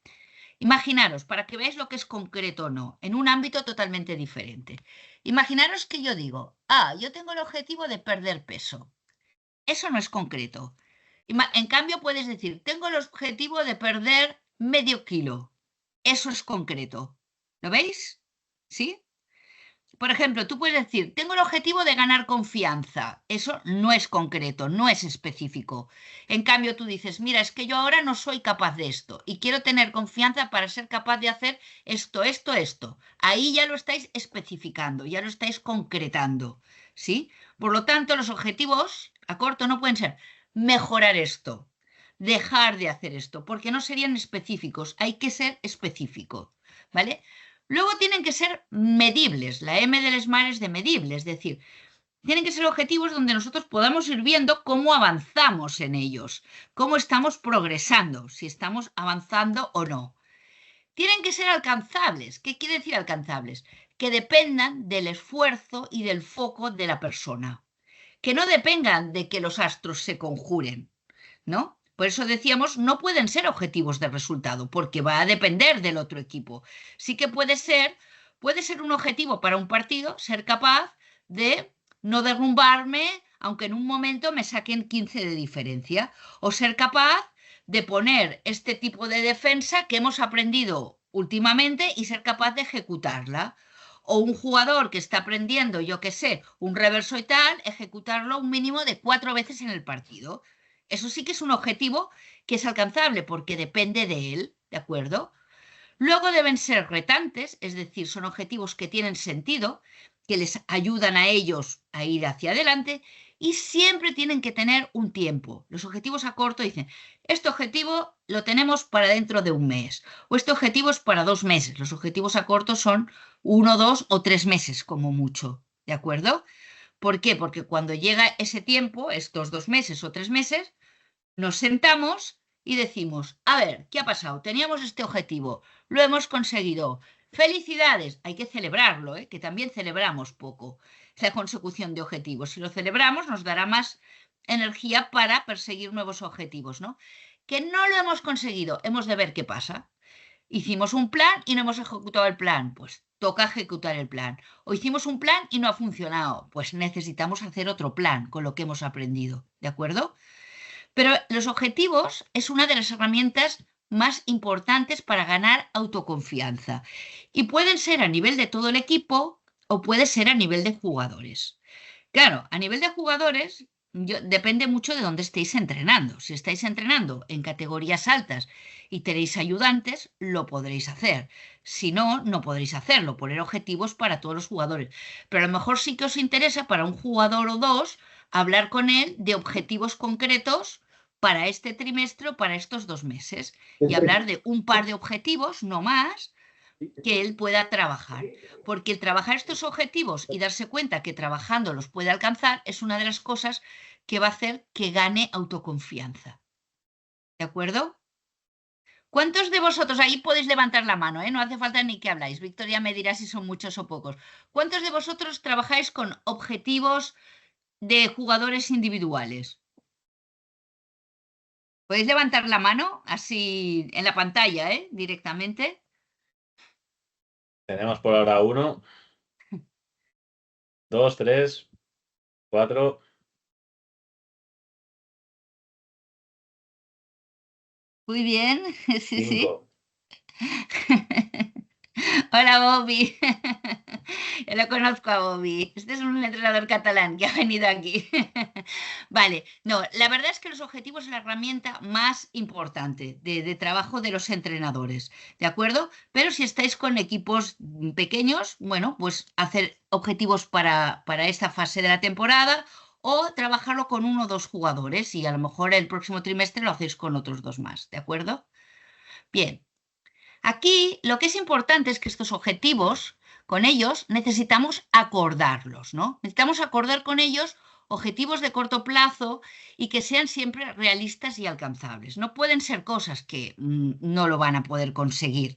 Imaginaros, para que veáis lo que es concreto o no, en un ámbito totalmente diferente. Imaginaros que yo digo, yo tengo el objetivo de perder peso. Eso no es concreto. En cambio, puedes decir, tengo el objetivo de perder medio kilo. Eso es concreto. ¿Lo veis? ¿Sí? Por ejemplo, tú puedes decir, tengo el objetivo de ganar confianza. Eso no es concreto, no es específico. En cambio, tú dices, mira, es que yo ahora no soy capaz de esto y quiero tener confianza para ser capaz de hacer esto, esto, esto. Ahí ya lo estáis especificando, ya lo estáis concretando. ¿Sí? Por lo tanto, los objetivos a corto no pueden ser mejorar esto, dejar de hacer esto, porque no serían específicos. Hay que ser específico, ¿vale? Luego tienen que ser medibles. La M del SMART es de medible, es decir, tienen que ser objetivos donde nosotros podamos ir viendo cómo avanzamos en ellos, cómo estamos progresando, si estamos avanzando o no. Tienen que ser alcanzables. ¿Qué quiere decir alcanzables? Que dependan del esfuerzo y del foco de la persona. Que no dependan de que los astros se conjuren, ¿no? Por eso decíamos, no pueden ser objetivos de resultado, porque va a depender del otro equipo. Sí que puede ser un objetivo para un partido, ser capaz de no derrumbarme, aunque en un momento me saquen 15 de diferencia, o ser capaz de poner este tipo de defensa que hemos aprendido últimamente y ser capaz de ejecutarla. O un jugador que está aprendiendo, yo qué sé, un reverso y tal, ejecutarlo un mínimo de 4 veces en el partido. Eso sí que es un objetivo que es alcanzable porque depende de él, ¿de acuerdo? Luego deben ser retantes, es decir, son objetivos que tienen sentido, que les ayudan a ellos a ir hacia adelante y siempre tienen que tener un tiempo. Los objetivos a corto dicen, este objetivo lo tenemos para dentro de un mes o este objetivo es para 2 meses. Los objetivos a corto son 1, 2 o 3 meses como mucho, ¿de acuerdo? ¿Por qué? Porque cuando llega ese tiempo, estos 2 meses o 3 meses, nos sentamos y decimos, a ver, ¿qué ha pasado? Teníamos este objetivo, lo hemos conseguido. ¡Felicidades! Hay que celebrarlo, que también celebramos poco la consecución de objetivos. Si lo celebramos, nos dará más energía para perseguir nuevos objetivos, ¿no? Que no lo hemos conseguido, hemos de ver qué pasa. Hicimos un plan y no hemos ejecutado el plan. Pues toca ejecutar el plan. O hicimos un plan y no ha funcionado, pues necesitamos hacer otro plan con lo que hemos aprendido, ¿de acuerdo? Pero los objetivos es una de las herramientas más importantes para ganar autoconfianza y pueden ser a nivel de todo el equipo o puede ser a nivel de jugadores. Claro, a nivel de jugadores depende mucho de dónde estéis entrenando. Si estáis entrenando en categorías altas y tenéis ayudantes, lo podréis hacer. Si no, no podréis hacerlo, poner objetivos para todos los jugadores. Pero a lo mejor sí que os interesa para un jugador o dos hablar con él de objetivos concretos para este trimestre o para estos 2 meses y hablar de un par de objetivos, no más, que él pueda trabajar. Porque el trabajar estos objetivos y darse cuenta que trabajando los puede alcanzar es una de las cosas que va a hacer que gane autoconfianza. ¿De acuerdo? ¿Cuántos de vosotros, ahí podéis levantar la mano, no hace falta ni que habláis, Victoria me dirá si son muchos o pocos, ¿cuántos de vosotros trabajáis con objetivos de jugadores individuales? Podéis levantar la mano así en la pantalla, directamente. Tenemos por ahora 1, 2, 3, 4. Muy bien, sí, 5. Sí. Hola, Bobby. Yo lo conozco a Bobby. Este es un entrenador catalán que ha venido aquí. Vale, no, la verdad es que los objetivos es la herramienta más importante de trabajo de los entrenadores, ¿de acuerdo? Pero si estáis con equipos pequeños, bueno, pues hacer objetivos para esta fase de la temporada o trabajarlo con 1 o 2 jugadores y a lo mejor el próximo trimestre lo hacéis con otros 2 más, ¿de acuerdo? Bien. Aquí lo que es importante es que estos objetivos, con ellos necesitamos acordarlos, ¿no? Necesitamos acordar con ellos objetivos de corto plazo y que sean siempre realistas y alcanzables. No pueden ser cosas que no lo van a poder conseguir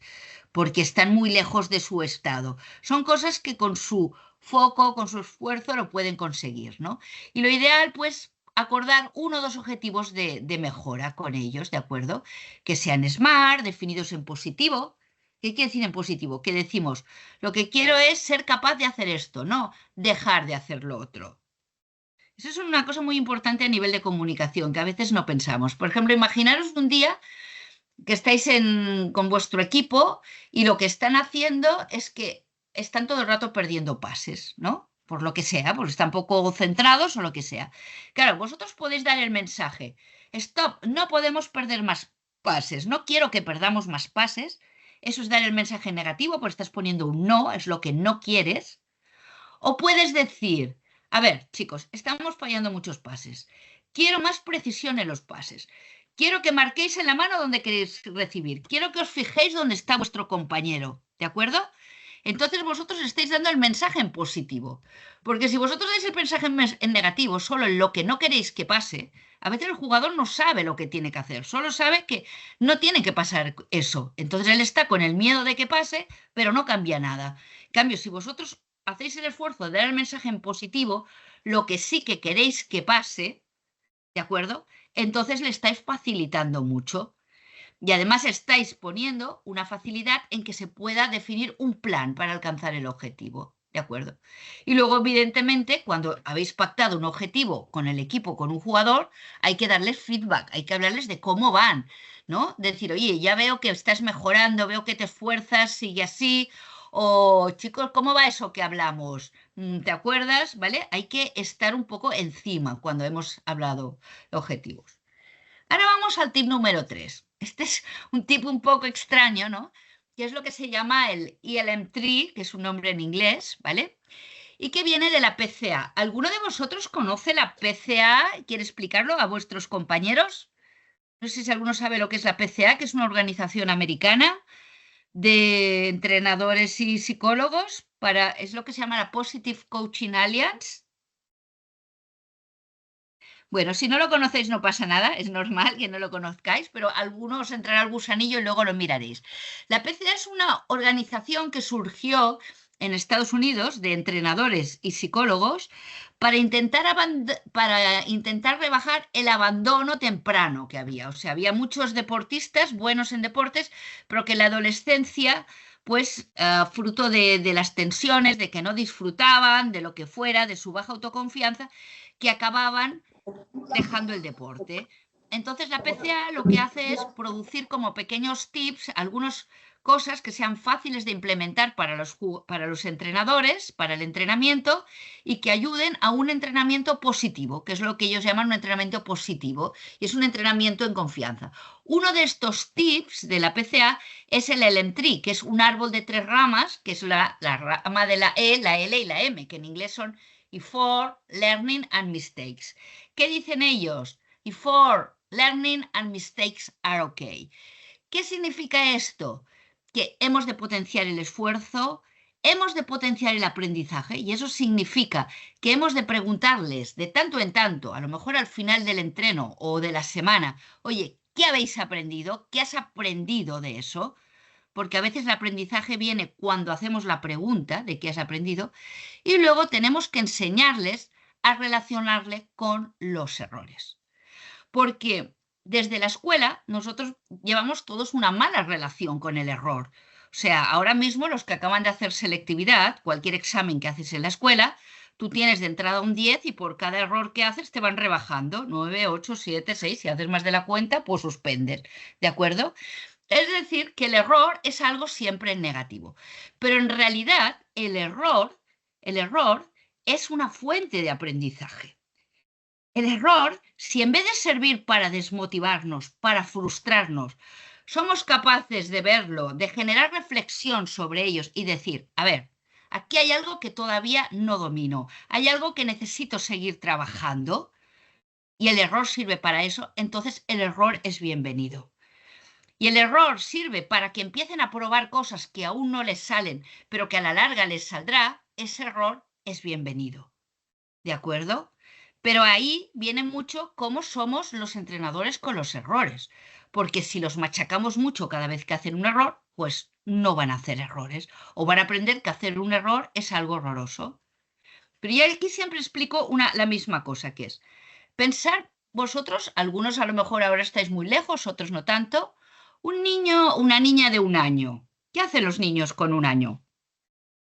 porque están muy lejos de su estado. Son cosas que con su foco, con su esfuerzo lo pueden conseguir, ¿no? Y lo ideal, pues, acordar 1 o 2 objetivos de mejora con ellos, ¿de acuerdo? Que sean SMART, definidos en positivo. ¿Qué quiere decir en positivo? Que decimos, lo que quiero es ser capaz de hacer esto, no dejar de hacer lo otro. Eso es una cosa muy importante a nivel de comunicación, que a veces no pensamos. Por ejemplo, imaginaros un día que estáis con vuestro equipo y lo que están haciendo es que están todo el rato perdiendo pases, ¿no? Por lo que sea, porque están poco centrados o lo que sea. Claro, vosotros podéis dar el mensaje, stop, no podemos perder más pases, no quiero que perdamos más pases. Eso es dar el mensaje negativo, porque estás poniendo un no, es lo que no quieres. O puedes decir, a ver, chicos, estamos fallando muchos pases. Quiero más precisión en los pases. Quiero que marquéis en la mano donde queréis recibir. Quiero que os fijéis dónde está vuestro compañero. ¿De acuerdo? Entonces vosotros estáis dando el mensaje en positivo. Porque si vosotros dais el mensaje en negativo, solo en lo que no queréis que pase, a veces el jugador no sabe lo que tiene que hacer. Solo sabe que no tiene que pasar eso. Entonces él está con el miedo de que pase, pero no cambia nada. En cambio, si vosotros hacéis el esfuerzo de dar el mensaje en positivo, lo que sí que queréis que pase, ¿de acuerdo? Entonces le estáis facilitando mucho. Y además estáis poniendo una facilidad en que se pueda definir un plan para alcanzar el objetivo. ¿De acuerdo? Y luego, evidentemente, cuando habéis pactado un objetivo con el equipo, con un jugador, hay que darles feedback, hay que hablarles de cómo van, ¿no? Decir, oye, ya veo que estás mejorando, veo que te esfuerzas, sigue así. O, chicos, ¿cómo va eso que hablamos? ¿Te acuerdas? ¿Vale? Hay que estar un poco encima cuando hemos hablado de objetivos. Ahora vamos al tip número 3. Este es un tip un poco extraño, ¿no? Que es lo que se llama el ELM3, que es un nombre en inglés, ¿vale? Y que viene de la PCA. ¿Alguno de vosotros conoce la PCA? ¿Quiere explicarlo a vuestros compañeros? No sé si alguno sabe lo que es la PCA, que es una organización americana de entrenadores y psicólogos es lo que se llama la Positive Coaching Alliance. Bueno, si no lo conocéis no pasa nada, es normal que no lo conozcáis, pero algunos os entrará el gusanillo y luego lo miraréis. La PCA es una organización que surgió en Estados Unidos de entrenadores y psicólogos para intentar rebajar el abandono temprano que había. O sea, había muchos deportistas buenos en deportes, pero que en la adolescencia pues fruto de las tensiones, de que no disfrutaban, de lo que fuera, de su baja autoconfianza, que acababan dejando el deporte. Entonces la PCA lo que hace es producir como pequeños tips, algunas cosas que sean fáciles de implementar para los entrenadores, para el entrenamiento, y que ayuden a un entrenamiento positivo, que es lo que ellos llaman un entrenamiento positivo, y es un entrenamiento en confianza. Uno de estos tips de la PCA es el LM Tree, que es un árbol de 3 ramas, que es la rama de la E, la L y la M, que en inglés son Effort, Learning and Mistakes. ¿Qué dicen ellos? Effort, Learning and Mistakes are okay. ¿Qué significa esto? Que hemos de potenciar el esfuerzo, hemos de potenciar el aprendizaje, y eso significa que hemos de preguntarles de tanto en tanto, a lo mejor al final del entreno o de la semana, oye, ¿qué habéis aprendido? ¿Qué has aprendido de eso? Porque a veces el aprendizaje viene cuando hacemos la pregunta de qué has aprendido, y luego tenemos que enseñarles a relacionarle con los errores. Porque desde la escuela nosotros llevamos todos una mala relación con el error. O sea, ahora mismo los que acaban de hacer selectividad, cualquier examen que haces en la escuela, tú tienes de entrada un 10 y por cada error que haces te van rebajando 9, 8, 7, 6. Si haces más de la cuenta, pues suspendes. ¿De acuerdo? Es decir, que el error es algo siempre negativo. Pero en realidad el error es una fuente de aprendizaje. El error, si en vez de servir para desmotivarnos, para frustrarnos, somos capaces de verlo, de generar reflexión sobre ellos y decir, a ver, aquí hay algo que todavía no domino, hay algo que necesito seguir trabajando, y el error sirve para eso, entonces el error es bienvenido. Y el error sirve para que empiecen a probar cosas que aún no les salen, pero que a la larga les saldrá, ese error es bienvenido. ¿De acuerdo? Pero ahí viene mucho cómo somos los entrenadores con los errores, porque si los machacamos mucho cada vez que hacen un error, pues no van a hacer errores, o van a aprender que hacer un error es algo horroroso. Pero yo aquí siempre explico la misma cosa, que es pensar vosotros, algunos a lo mejor ahora estáis muy lejos, otros no tanto, un niño, una niña de 1 año. ¿Qué hacen los niños con 1 año?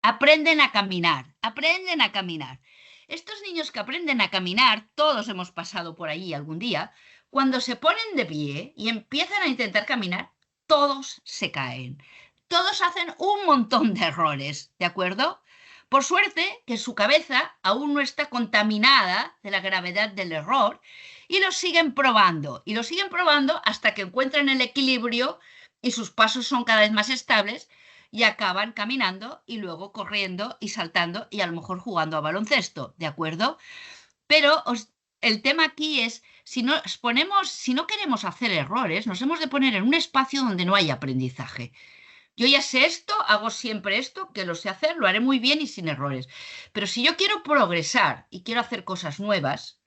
Aprenden a caminar, aprenden a caminar. Estos niños que aprenden a caminar, todos hemos pasado por allí algún día, cuando se ponen de pie y empiezan a intentar caminar, todos se caen. Todos hacen un montón de errores, ¿de acuerdo? Por suerte que su cabeza aún no está contaminada de la gravedad del error y lo siguen probando. Y lo siguen probando hasta que encuentran el equilibrio y sus pasos son cada vez más estables y acaban caminando y luego corriendo y saltando y a lo mejor jugando a baloncesto, ¿de acuerdo? Pero el tema aquí es, si no queremos hacer errores, nos hemos de poner en un espacio donde no haya aprendizaje. Yo ya sé esto, hago siempre esto, que lo sé hacer, lo haré muy bien y sin errores. Pero si yo quiero progresar y quiero hacer cosas nuevas,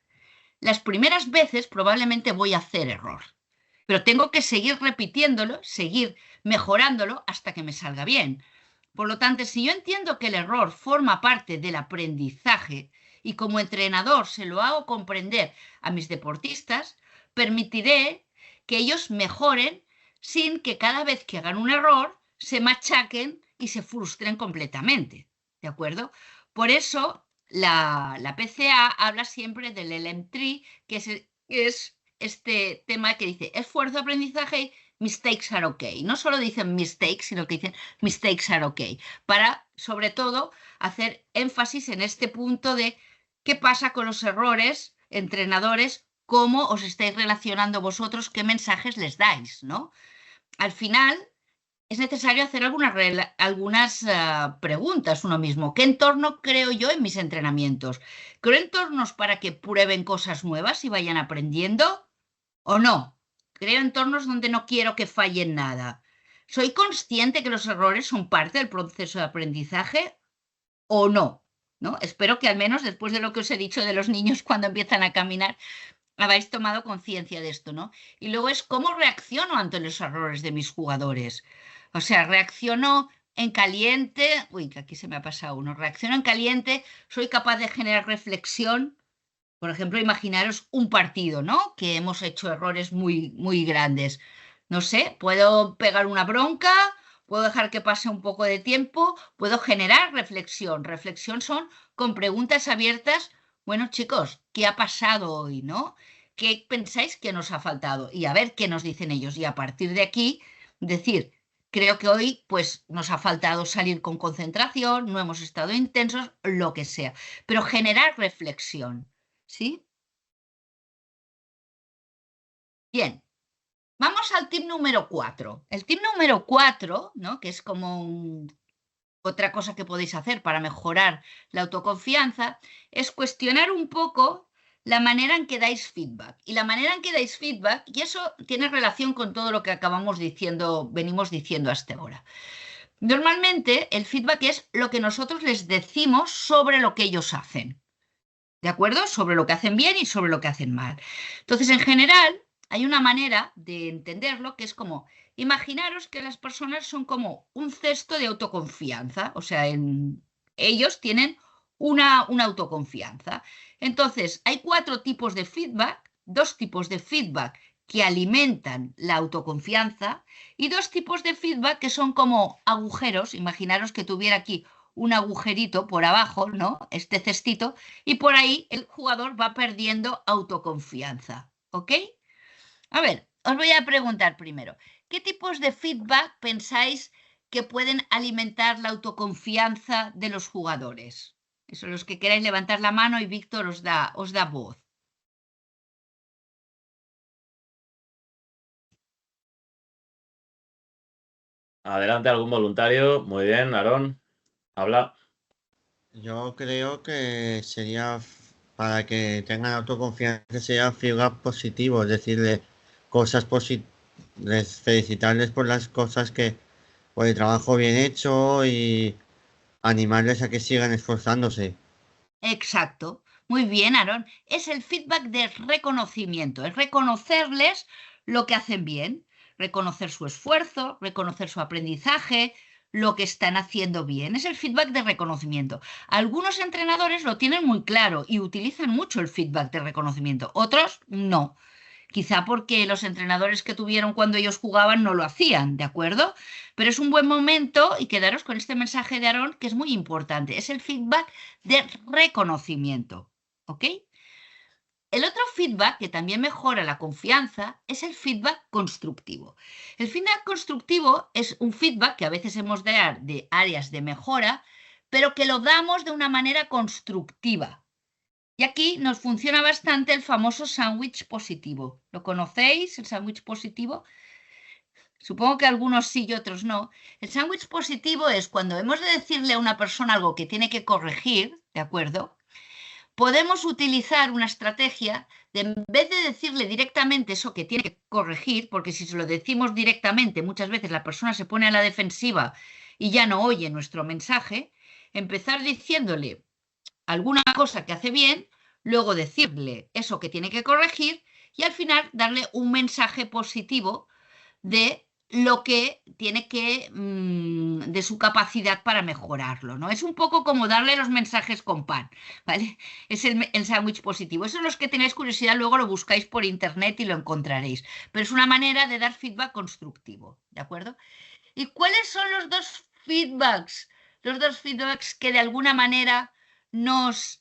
las primeras veces probablemente voy a hacer error. Pero tengo que seguir repitiéndolo, seguir mejorándolo hasta que me salga bien. Por lo tanto, si yo entiendo que el error forma parte del aprendizaje y como entrenador se lo hago comprender a mis deportistas, permitiré que ellos mejoren sin que cada vez que hagan un error se machaquen y se frustren completamente. ¿De acuerdo? Por eso la PCA habla siempre del LM Tree, que es este tema que dice esfuerzo, aprendizaje, mistakes are okay. No solo dicen mistakes, sino que dicen mistakes are okay. Para, sobre todo, hacer énfasis en este punto de qué pasa con los errores, entrenadores, cómo os estáis relacionando vosotros, qué mensajes les dais, ¿no? Al final, es necesario hacer algunas preguntas uno mismo. ¿Qué entorno creo yo en mis entrenamientos? ¿Creo entornos para que prueben cosas nuevas y vayan aprendiendo? ¿O no? Creo entornos donde no quiero que fallen nada. ¿Soy consciente que los errores son parte del proceso de aprendizaje o no? ¿No? Espero que al menos después de lo que os he dicho de los niños cuando empiezan a caminar, habéis tomado conciencia de esto, ¿no? Y luego es cómo reacciono ante los errores de mis jugadores. O sea, reacciono en caliente, uy, que aquí se me ha pasado uno, reacciono en caliente, soy capaz de generar reflexión. Por ejemplo, imaginaros un partido, ¿no? Que hemos hecho errores muy, muy grandes. No sé, puedo pegar una bronca, puedo dejar que pase un poco de tiempo, puedo generar reflexión. Reflexión son con preguntas abiertas. Bueno, chicos, ¿qué ha pasado hoy, no? ¿Qué pensáis que nos ha faltado? Y a ver qué nos dicen ellos. Y a partir de aquí, decir, creo que hoy pues nos ha faltado salir con concentración, no hemos estado intensos, lo que sea. Pero generar reflexión, ¿sí? Bien. Vamos al tip número 4. El tip número 4, ¿no? Que es como otra cosa que podéis hacer para mejorar la autoconfianza, es cuestionar un poco la manera en que dais feedback. Y la manera en que dais feedback, y eso tiene relación con todo lo que venimos diciendo hasta ahora. Normalmente el feedback es lo que nosotros les decimos sobre lo que ellos hacen. ¿De acuerdo? Sobre lo que hacen bien y sobre lo que hacen mal. Entonces, en general, hay una manera de entenderlo que es como, imaginaros que las personas son como un cesto de autoconfianza, o sea, ellos tienen una autoconfianza. Entonces, hay 4 tipos de feedback, 2 tipos de feedback que alimentan la autoconfianza y 2 tipos de feedback que son como agujeros. Imaginaros que tuviera aquí un agujerito por abajo, ¿no? Este cestito, y por ahí el jugador va perdiendo autoconfianza, ¿ok? A ver, os voy a preguntar primero, ¿qué tipos de feedback pensáis que pueden alimentar la autoconfianza de los jugadores? Eso, los que queráis levantar la mano y Víctor os da voz. Adelante, algún voluntario. Muy bien, Aarón. Habla. Yo creo que sería, para que tengan autoconfianza, sería feedback positivo, decirle cosas positivas, felicitarles por las cosas por el trabajo bien hecho y animarles a que sigan esforzándose. Exacto. Muy bien, Aarón. Es el feedback de reconocimiento, es reconocerles lo que hacen bien, reconocer su esfuerzo, reconocer su aprendizaje, lo que están haciendo bien. Es el feedback de reconocimiento. Algunos entrenadores lo tienen muy claro y utilizan mucho el feedback de reconocimiento, otros no. Quizá porque los entrenadores que tuvieron cuando ellos jugaban no lo hacían, ¿de acuerdo? Pero es un buen momento y quedaros con este mensaje de Aarón que es muy importante. Es el feedback de reconocimiento, ¿ok? El otro feedback que también mejora la confianza es el feedback constructivo. El feedback constructivo es un feedback que a veces hemos de dar de áreas de mejora, pero que lo damos de una manera constructiva. Y aquí nos funciona bastante el famoso sándwich positivo. ¿Lo conocéis, el sándwich positivo? Supongo que algunos sí y otros no. El sándwich positivo es cuando hemos de decirle a una persona algo que tiene que corregir, ¿de acuerdo? Podemos utilizar una estrategia de, en vez de decirle directamente eso que tiene que corregir, porque si se lo decimos directamente, muchas veces la persona se pone a la defensiva y ya no oye nuestro mensaje, empezar diciéndole alguna cosa que hace bien, luego decirle eso que tiene que corregir y al final darle un mensaje positivo de lo que tiene que, de su capacidad para mejorarlo, ¿no? Es un poco como darle los mensajes con pan, ¿vale? Es el sándwich positivo. Eso, los que tenéis curiosidad, luego lo buscáis por internet y lo encontraréis. Pero es una manera de dar feedback constructivo, ¿de acuerdo? ¿Y cuáles son los dos feedbacks? Los dos feedbacks que de alguna manera nos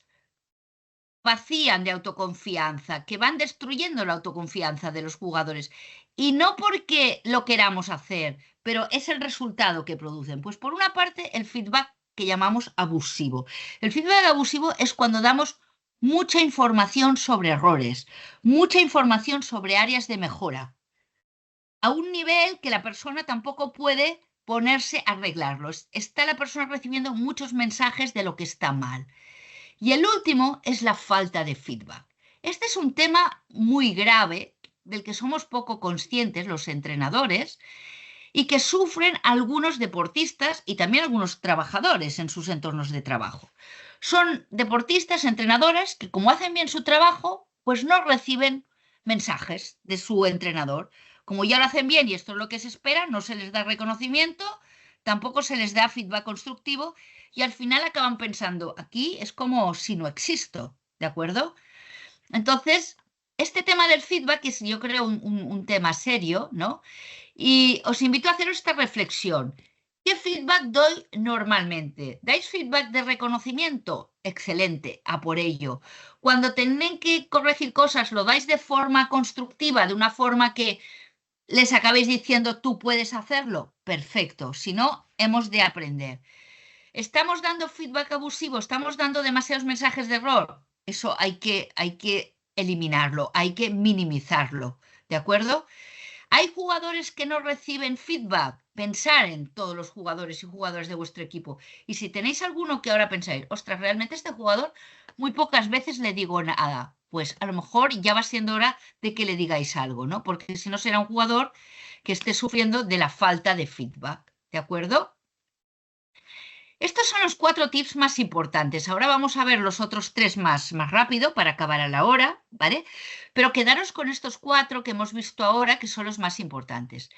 vacían de autoconfianza, que van destruyendo la autoconfianza de los jugadores. Y no porque lo queramos hacer, pero es el resultado que producen. Pues por una parte, el feedback que llamamos abusivo. El feedback abusivo es cuando damos mucha información sobre errores, mucha información sobre áreas de mejora, a un nivel que la persona tampoco puede ponerse a arreglarlos. Está la persona recibiendo muchos mensajes de lo que está mal. Y el último es la falta de feedback. Este es un tema muy grave del que somos poco conscientes los entrenadores y que sufren algunos deportistas y también algunos trabajadores en sus entornos de trabajo. Son deportistas, entrenadores que como hacen bien su trabajo, pues no reciben mensajes de su entrenador. Como ya lo hacen bien y esto es lo que se espera, no se les da reconocimiento, tampoco se les da feedback constructivo y al final acaban pensando, aquí es como si no existo, ¿de acuerdo? Entonces, este tema del feedback es, yo creo, un tema serio, ¿no? Y os invito a hacer esta reflexión. ¿Qué feedback doy normalmente? ¿Dais feedback de reconocimiento? Excelente, a por ello. Cuando tienen que corregir cosas, ¿lo dais de forma constructiva, de una forma que les acabéis diciendo tú puedes hacerlo? Perfecto, si no, hemos de aprender. ¿Estamos dando feedback abusivo? ¿Estamos dando demasiados mensajes de error? Eso hay que eliminarlo, hay que minimizarlo, ¿de acuerdo? ¿Hay jugadores que no reciben feedback? Pensar en todos los jugadores y jugadoras de vuestro equipo. Y si tenéis alguno que ahora pensáis, ostras, realmente este jugador muy pocas veces le digo nada, pues a lo mejor ya va siendo hora de que le digáis algo, ¿no? Porque si no será un jugador que esté sufriendo de la falta de feedback, ¿de acuerdo? Estos son los 4 tips más importantes. Ahora vamos a ver los otros 3 más rápido para acabar a la hora, ¿vale? Pero quedaros con estos 4 que hemos visto ahora, que son los más importantes.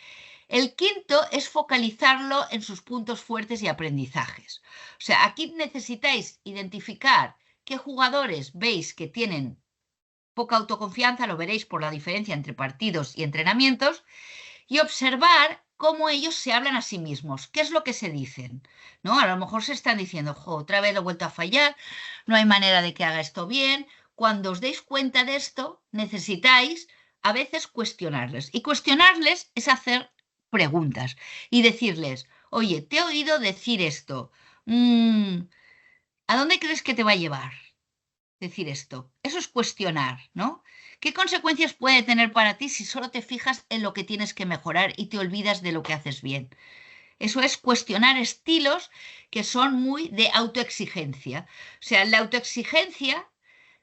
El quinto es focalizarlo en sus puntos fuertes y aprendizajes. O sea, aquí necesitáis identificar qué jugadores veis que tienen poca autoconfianza, lo veréis por la diferencia entre partidos y entrenamientos, y observar cómo ellos se hablan a sí mismos, qué es lo que se dicen, ¿no? A lo mejor se están diciendo, otra vez lo he vuelto a fallar, no hay manera de que haga esto bien. Cuando os deis cuenta de esto, necesitáis a veces cuestionarles. Y cuestionarles es hacer preguntas y decirles, oye, te he oído decir esto, ¿a dónde crees que te va a llevar decir esto? Eso es cuestionar, ¿no? ¿Qué consecuencias puede tener para ti si solo te fijas en lo que tienes que mejorar y te olvidas de lo que haces bien? Eso es cuestionar estilos que son muy de autoexigencia. O sea, la autoexigencia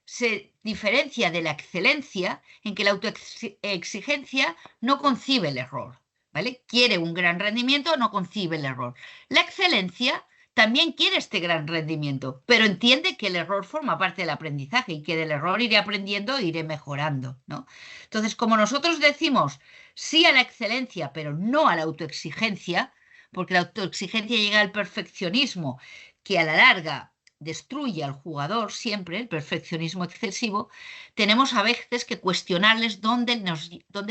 se diferencia de la excelencia en que la autoexigencia no concibe el error, ¿vale? Quiere un gran rendimiento, no concibe el error. La excelencia también quiere este gran rendimiento, pero entiende que el error forma parte del aprendizaje y que del error iré aprendiendo e iré mejorando, ¿no? Entonces, como nosotros decimos sí a la excelencia, pero no a la autoexigencia, porque la autoexigencia llega al perfeccionismo, que a la larga destruye al jugador siempre, el perfeccionismo excesivo, tenemos a veces que cuestionarles dónde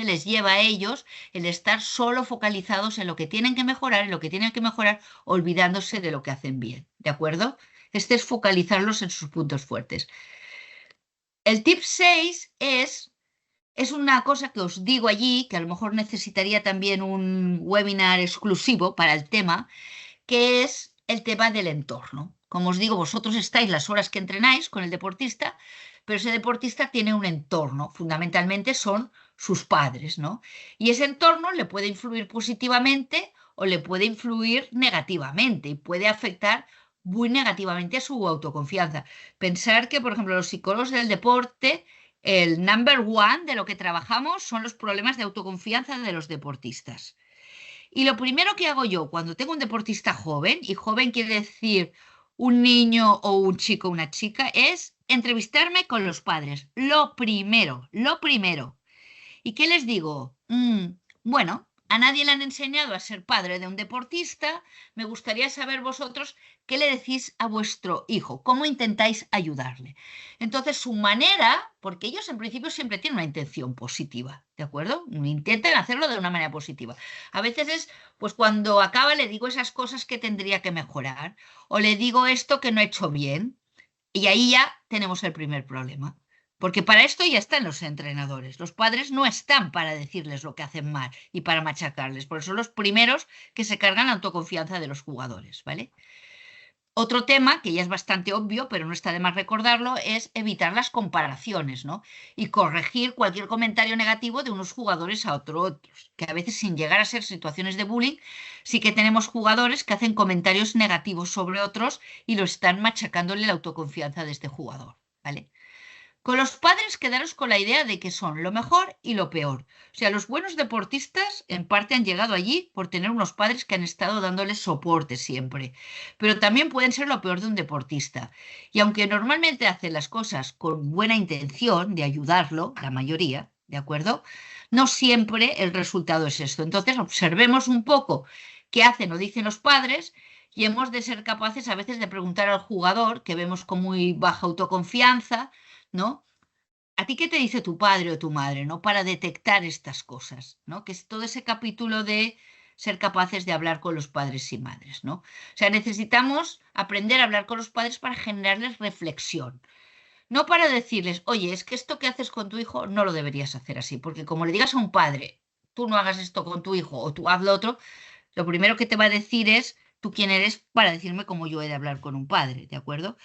les lleva a ellos el estar solo focalizados en lo que tienen que mejorar, olvidándose de lo que hacen bien, ¿de acuerdo? Este es focalizarlos en sus puntos fuertes. El tip 6 es una cosa que os digo allí, que a lo mejor necesitaría también un webinar exclusivo para el tema, que es el tema del entorno. Como os digo, vosotros estáis las horas que entrenáis con el deportista, pero ese deportista tiene un entorno, fundamentalmente son sus padres, ¿no? Y ese entorno le puede influir positivamente o le puede influir negativamente y puede afectar muy negativamente a su autoconfianza. Pensar que, por ejemplo, los psicólogos del deporte, el number one de lo que trabajamos son los problemas de autoconfianza de los deportistas. Y lo primero que hago yo cuando tengo un deportista joven, y joven quiere decir un niño o un chico o una chica, es entrevistarme con los padres. Lo primero, lo primero. ¿Y qué les digo? Bueno, a nadie le han enseñado a ser padre de un deportista. Me gustaría saber vosotros qué le decís a vuestro hijo, cómo intentáis ayudarle. Entonces, su manera, porque ellos en principio siempre tienen una intención positiva, ¿de acuerdo? Intentan hacerlo de una manera positiva. A veces es, pues cuando acaba le digo esas cosas que tendría que mejorar o le digo esto que no he hecho bien y ahí ya tenemos el primer problema. Porque para esto ya están los entrenadores. Los padres no están para decirles lo que hacen mal y para machacarles. Por eso son los primeros que se cargan la autoconfianza de los jugadores, ¿vale? Otro tema, que ya es bastante obvio, pero no está de más recordarlo, es evitar las comparaciones, ¿no? Y corregir cualquier comentario negativo de unos jugadores a otros, que a veces sin llegar a ser situaciones de bullying, sí que tenemos jugadores que hacen comentarios negativos sobre otros y lo están machacándole la autoconfianza de este jugador, ¿vale? Con los padres quedaros con la idea de que son lo mejor y lo peor. O sea, los buenos deportistas en parte han llegado allí por tener unos padres que han estado dándoles soporte siempre, pero también pueden ser lo peor de un deportista. Y aunque normalmente hacen las cosas con buena intención de ayudarlo, la mayoría, ¿de acuerdo? No siempre el resultado es esto. Entonces, observemos un poco qué hacen o dicen los padres y hemos de ser capaces a veces de preguntar al jugador, que vemos con muy baja autoconfianza, ¿no? ¿A ti qué te dice tu padre o tu madre, ¿no? Para detectar estas cosas, ¿no? Que es todo ese capítulo de ser capaces de hablar con los padres y madres, ¿no? O sea, necesitamos aprender a hablar con los padres para generarles reflexión. No para decirles, oye, es que esto que haces con tu hijo no lo deberías hacer así, porque como le digas a un padre, tú no hagas esto con tu hijo o tú haz lo otro, lo primero que te va a decir es, tú quién eres para decirme cómo yo he de hablar con un padre, ¿de acuerdo?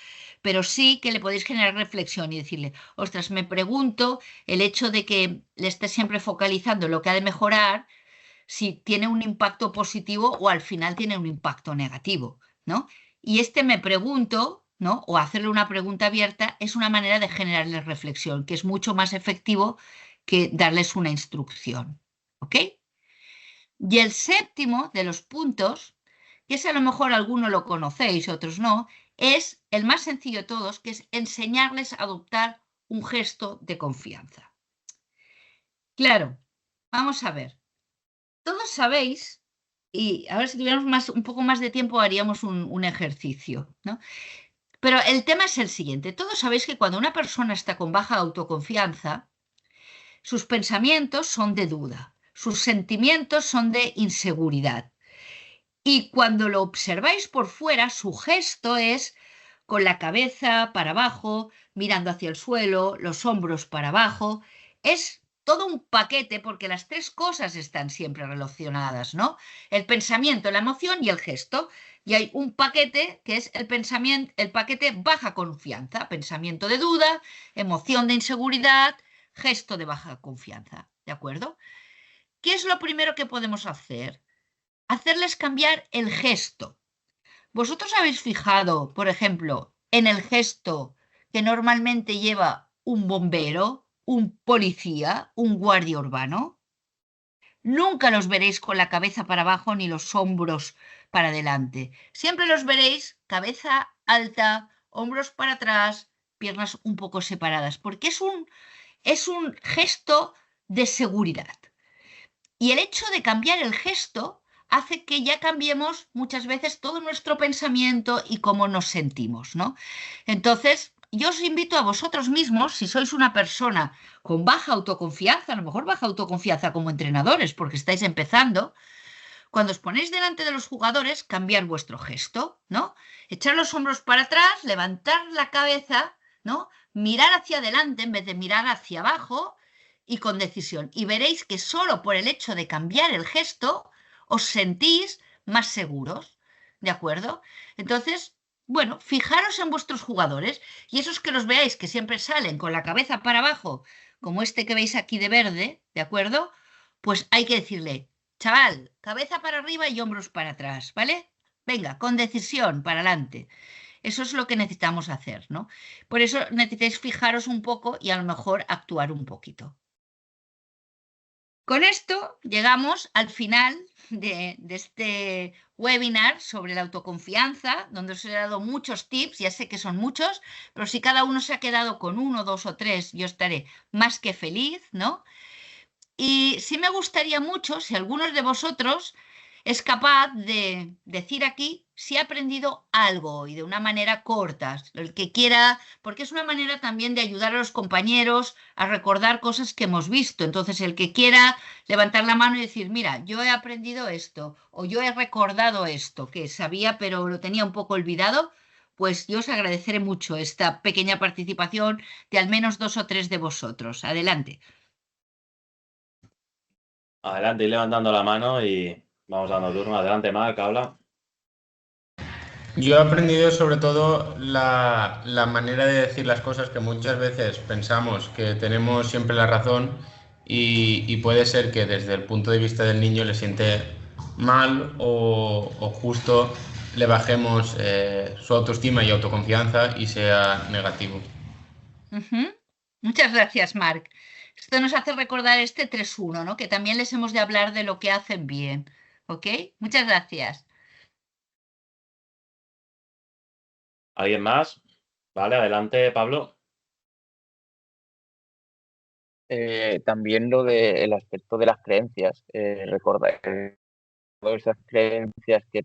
Pero sí que le podéis generar reflexión y decirle, ostras, me pregunto el hecho de que le estés siempre focalizando en lo que ha de mejorar, si tiene un impacto positivo o al final tiene un impacto negativo, ¿no? Y me pregunto, ¿no? O hacerle una pregunta abierta es una manera de generarles reflexión, que es mucho más efectivo que darles una instrucción, ¿ok? Y el séptimo de los puntos, que es a lo mejor algunos lo conocéis, otros no, es el más sencillo de todos, que es enseñarles a adoptar un gesto de confianza. Claro, vamos a ver. Todos sabéis, y a ver si tuviéramos un poco más de tiempo haríamos un ejercicio, ¿no? Pero el tema es el siguiente. Todos sabéis que cuando una persona está con baja autoconfianza, sus pensamientos son de duda, sus sentimientos son de inseguridad. Y cuando lo observáis por fuera, su gesto es con la cabeza para abajo, mirando hacia el suelo, los hombros para abajo. Es todo un paquete porque las tres cosas están siempre relacionadas, ¿no? El pensamiento, la emoción y el gesto. Y hay un paquete que es el pensamiento, el paquete baja confianza, pensamiento de duda, emoción de inseguridad, gesto de baja confianza, ¿de acuerdo? ¿Qué es lo primero que podemos hacer? Hacerles cambiar el gesto. ¿Vosotros habéis fijado, por ejemplo, en el gesto que normalmente lleva un bombero, un policía, un guardia urbano? Nunca los veréis con la cabeza para abajo ni los hombros para adelante. Siempre los veréis cabeza alta, hombros para atrás, piernas un poco separadas, porque es un gesto de seguridad. Y el hecho de cambiar el gesto hace que ya cambiemos muchas veces todo nuestro pensamiento y cómo nos sentimos, ¿no? Entonces, yo os invito a vosotros mismos, si sois una persona con baja autoconfianza, a lo mejor baja autoconfianza como entrenadores, porque estáis empezando, cuando os ponéis delante de los jugadores, cambiar vuestro gesto, ¿no? Echar los hombros para atrás, levantar la cabeza, ¿no? Mirar hacia adelante en vez de mirar hacia abajo y con decisión. Y veréis que solo por el hecho de cambiar el gesto os sentís más seguros, ¿de acuerdo? Entonces, bueno, fijaros en vuestros jugadores y esos que los veáis que siempre salen con la cabeza para abajo, como este que veis aquí de verde, ¿de acuerdo? Pues hay que decirle, chaval, cabeza para arriba y hombros para atrás, ¿vale? Venga, con decisión, para adelante. Eso es lo que necesitamos hacer, ¿no? Por eso necesitáis fijaros un poco y a lo mejor actuar un poquito. Con esto llegamos al final de este webinar sobre la autoconfianza, donde os he dado muchos tips, ya sé que son muchos, pero si cada uno se ha quedado con 1, 2 o 3, yo estaré más que feliz, ¿no? Y sí me gustaría mucho si algunos de vosotros es capaz de decir aquí si ha aprendido algo y de una manera corta, el que quiera, porque es una manera también de ayudar a los compañeros a recordar cosas que hemos visto. Entonces, el que quiera levantar la mano y decir, mira, yo he aprendido esto o yo he recordado esto que sabía pero lo tenía un poco olvidado, pues yo os agradeceré mucho esta pequeña participación de al menos 2 o 3 de vosotros. Adelante. Adelante, ir levantando la mano y vamos dando turno. Adelante, Marc, habla. Yo he aprendido sobre todo la manera de decir las cosas, que muchas veces pensamos que tenemos siempre la razón y puede ser que desde el punto de vista del niño le siente mal o justo le bajemos su autoestima y autoconfianza y sea negativo. Muchas gracias, Marc. Esto nos hace recordar este 3-1, ¿no? Que también les hemos de hablar de lo que hacen bien. ¿Ok? Muchas gracias. ¿Alguien más? Vale, adelante, Pablo. También el aspecto de las creencias, recordar todas esas creencias que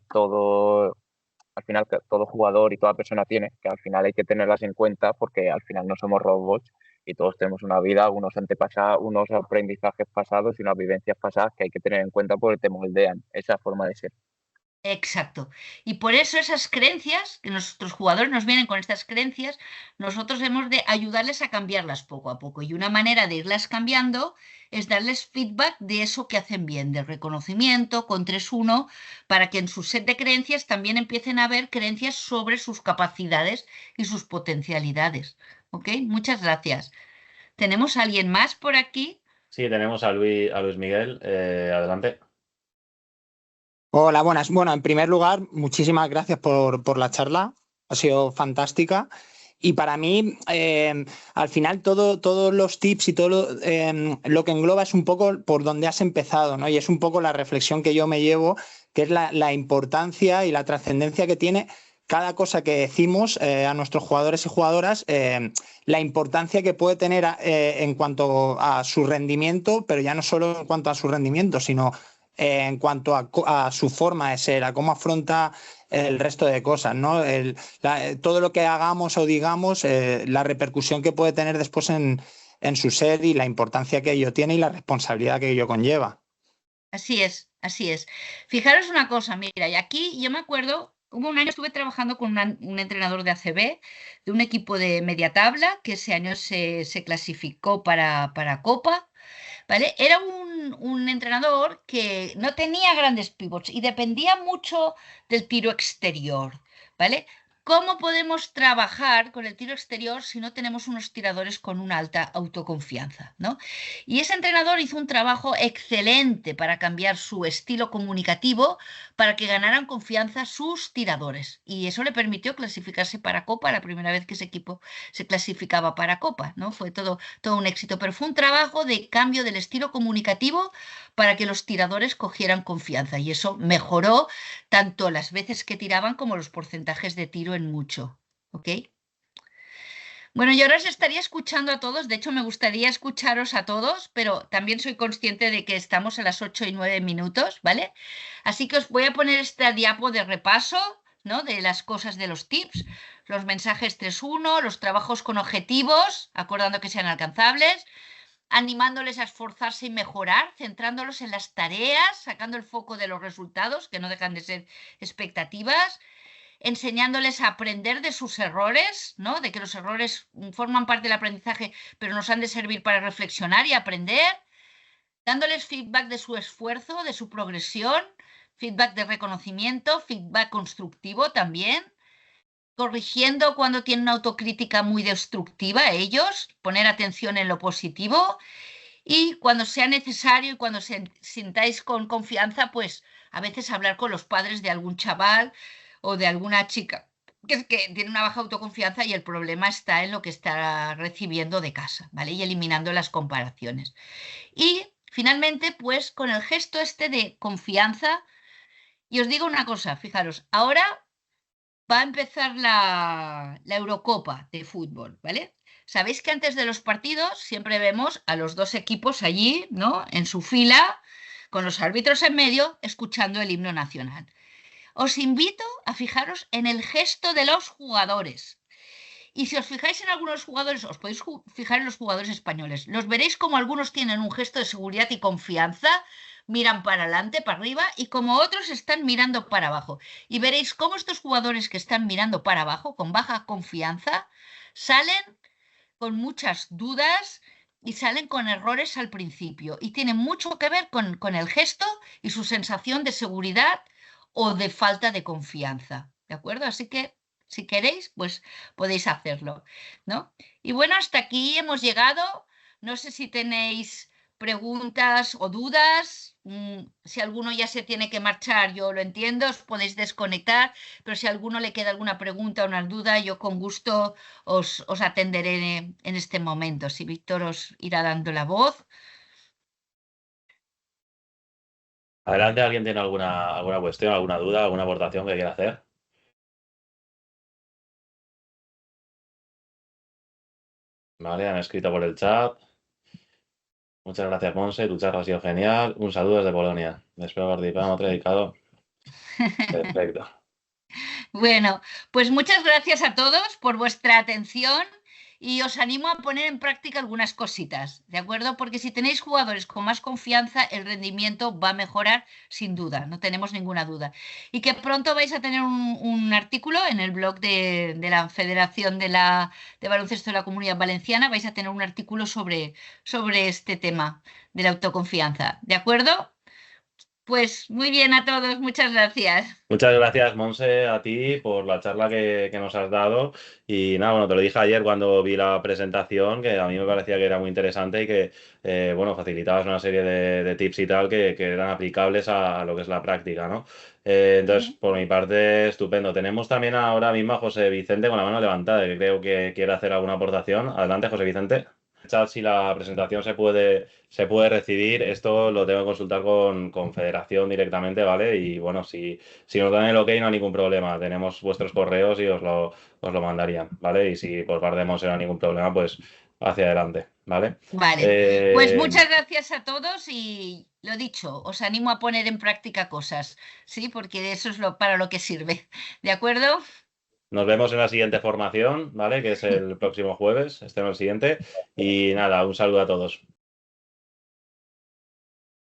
al final que todo jugador y toda persona tiene, que al final hay que tenerlas en cuenta porque al final no somos robots y todos tenemos una vida, unos antepasados, unos aprendizajes pasados y unas vivencias pasadas que hay que tener en cuenta porque te moldean esa forma de ser. Exacto. Y por eso esas creencias, que nuestros jugadores nos vienen con estas creencias, nosotros hemos de ayudarles a cambiarlas poco a poco. Y una manera de irlas cambiando es darles feedback de eso que hacen bien, de reconocimiento, con 3-1, para que en su set de creencias también empiecen a ver creencias sobre sus capacidades y sus potencialidades. ¿Ok? Muchas gracias. ¿Tenemos a alguien más por aquí? Sí, tenemos a Luis Miguel. Adelante. Hola, buenas. Bueno, en primer lugar, muchísimas gracias por la charla. Ha sido fantástica. Y para mí, al final, todos los tips y todo lo que engloba es un poco por donde has empezado, ¿no? Y es un poco la reflexión que yo me llevo, que es la importancia y la trascendencia que tiene cada cosa que decimos a nuestros jugadores y jugadoras, la importancia que puede tener en cuanto a su rendimiento, pero ya no solo en cuanto a su rendimiento, sino en cuanto a su forma de ser, a cómo afronta el resto de cosas, ¿no? Todo lo que hagamos o digamos, la repercusión que puede tener después en su ser y la importancia que ello tiene y la responsabilidad que ello conlleva. Así es, así es. Fijaros una cosa, mira, y aquí yo me acuerdo, hubo un año estuve trabajando con un entrenador de ACB, de un equipo de media tabla, que ese año se clasificó para Copa, ¿vale? Era un entrenador que no tenía grandes pivots y dependía mucho del tiro exterior, ¿vale? ¿Cómo podemos trabajar con el tiro exterior si no tenemos unos tiradores con una alta autoconfianza, ¿no? Y ese entrenador hizo un trabajo excelente para cambiar su estilo comunicativo para que ganaran confianza sus tiradores. Y eso le permitió clasificarse para Copa, la primera vez que ese equipo se clasificaba para Copa, ¿no? Fue todo un éxito, pero fue un trabajo de cambio del estilo comunicativo para que los tiradores cogieran confianza y eso mejoró tanto las veces que tiraban como los porcentajes de tiro en mucho, ¿ok? Bueno, yo ahora os estaría escuchando a todos, de hecho me gustaría escucharos a todos, pero también soy consciente de que estamos a las 8:09, ¿vale? Así que os voy a poner esta diapo de repaso, ¿no? De las cosas de los tips, los mensajes 3-1, los trabajos con objetivos, acordando que sean alcanzables, animándoles a esforzarse y mejorar, centrándolos en las tareas, sacando el foco de los resultados, que no dejan de ser expectativas, enseñándoles a aprender de sus errores, ¿no? De que los errores forman parte del aprendizaje, pero nos han de servir para reflexionar y aprender, dándoles feedback de su esfuerzo, de su progresión, feedback de reconocimiento, feedback constructivo también, corrigiendo cuando tienen una autocrítica muy destructiva ellos, poner atención en lo positivo y cuando sea necesario y cuando sintáis con confianza, pues a veces hablar con los padres de algún chaval o de alguna chica que tiene una baja autoconfianza y el problema está en lo que está recibiendo de casa, ¿vale? Y eliminando las comparaciones. Y finalmente, pues con el gesto este de confianza, y os digo una cosa, fijaros, ahora va a empezar la Eurocopa de fútbol, ¿vale? Sabéis que antes de los partidos siempre vemos a los dos equipos allí, ¿no? En su fila, con los árbitros en medio, escuchando el himno nacional. Os invito a fijaros en el gesto de los jugadores. Y si os fijáis en algunos jugadores, os podéis fijar en los jugadores españoles. Los veréis como algunos tienen un gesto de seguridad y confianza, miran para adelante, para arriba, y como otros están mirando para abajo. Y veréis cómo estos jugadores que están mirando para abajo, con baja confianza, salen con muchas dudas y salen con errores al principio. Y tiene mucho que ver con el gesto y su sensación de seguridad o de falta de confianza. ¿De acuerdo? Así que si queréis, pues podéis hacerlo, ¿no? Y bueno, hasta aquí hemos llegado. No sé si tenéis preguntas o dudas. Si alguno ya se tiene que marchar, yo lo entiendo, os podéis desconectar, pero si a alguno le queda alguna pregunta o una duda, yo con gusto os atenderé en este momento. Si Víctor os irá dando la voz. Adelante, ¿alguien tiene alguna cuestión, alguna duda, alguna aportación que quiera hacer? Vale, han escrito por el chat. Muchas gracias, Monse. Tu charla ha sido genial. Un saludo desde Polonia. Espero participar en otro dedicado. Perfecto. Bueno, pues muchas gracias a todos por vuestra atención y os animo a poner en práctica algunas cositas, ¿de acuerdo? Porque si tenéis jugadores con más confianza, el rendimiento va a mejorar sin duda, no tenemos ninguna duda. Y que pronto vais a tener un artículo en el blog de la Federación de Baloncesto de la Comunidad Valenciana, vais a tener un artículo sobre este tema de la autoconfianza, ¿de acuerdo? Pues muy bien a todos, muchas gracias. Muchas gracias, Monse, a ti por la charla que nos has dado. Y nada, bueno, te lo dije ayer cuando vi la presentación, que a mí me parecía que era muy interesante y que, bueno, facilitabas una serie de tips y tal que eran aplicables a lo que es la práctica, ¿no? Entonces, por mi parte, estupendo. Tenemos también ahora mismo a José Vicente con la mano levantada, que creo que quiere hacer alguna aportación. Adelante, José Vicente. Chat, si la presentación se puede recibir, esto lo tengo que consultar con Federación directamente, ¿vale? Y bueno, si nos dan el ok no hay ningún problema, tenemos vuestros correos y os lo mandarían, ¿vale? Y si por parte de Monse no hay ningún problema, pues hacia adelante, ¿vale? Vale, pues muchas gracias a todos y lo dicho, os animo a poner en práctica cosas, ¿sí? Porque eso es para lo que sirve, ¿de acuerdo? Nos vemos en la siguiente formación, ¿vale? Que es el próximo jueves, este no el siguiente. Y nada, un saludo a todos.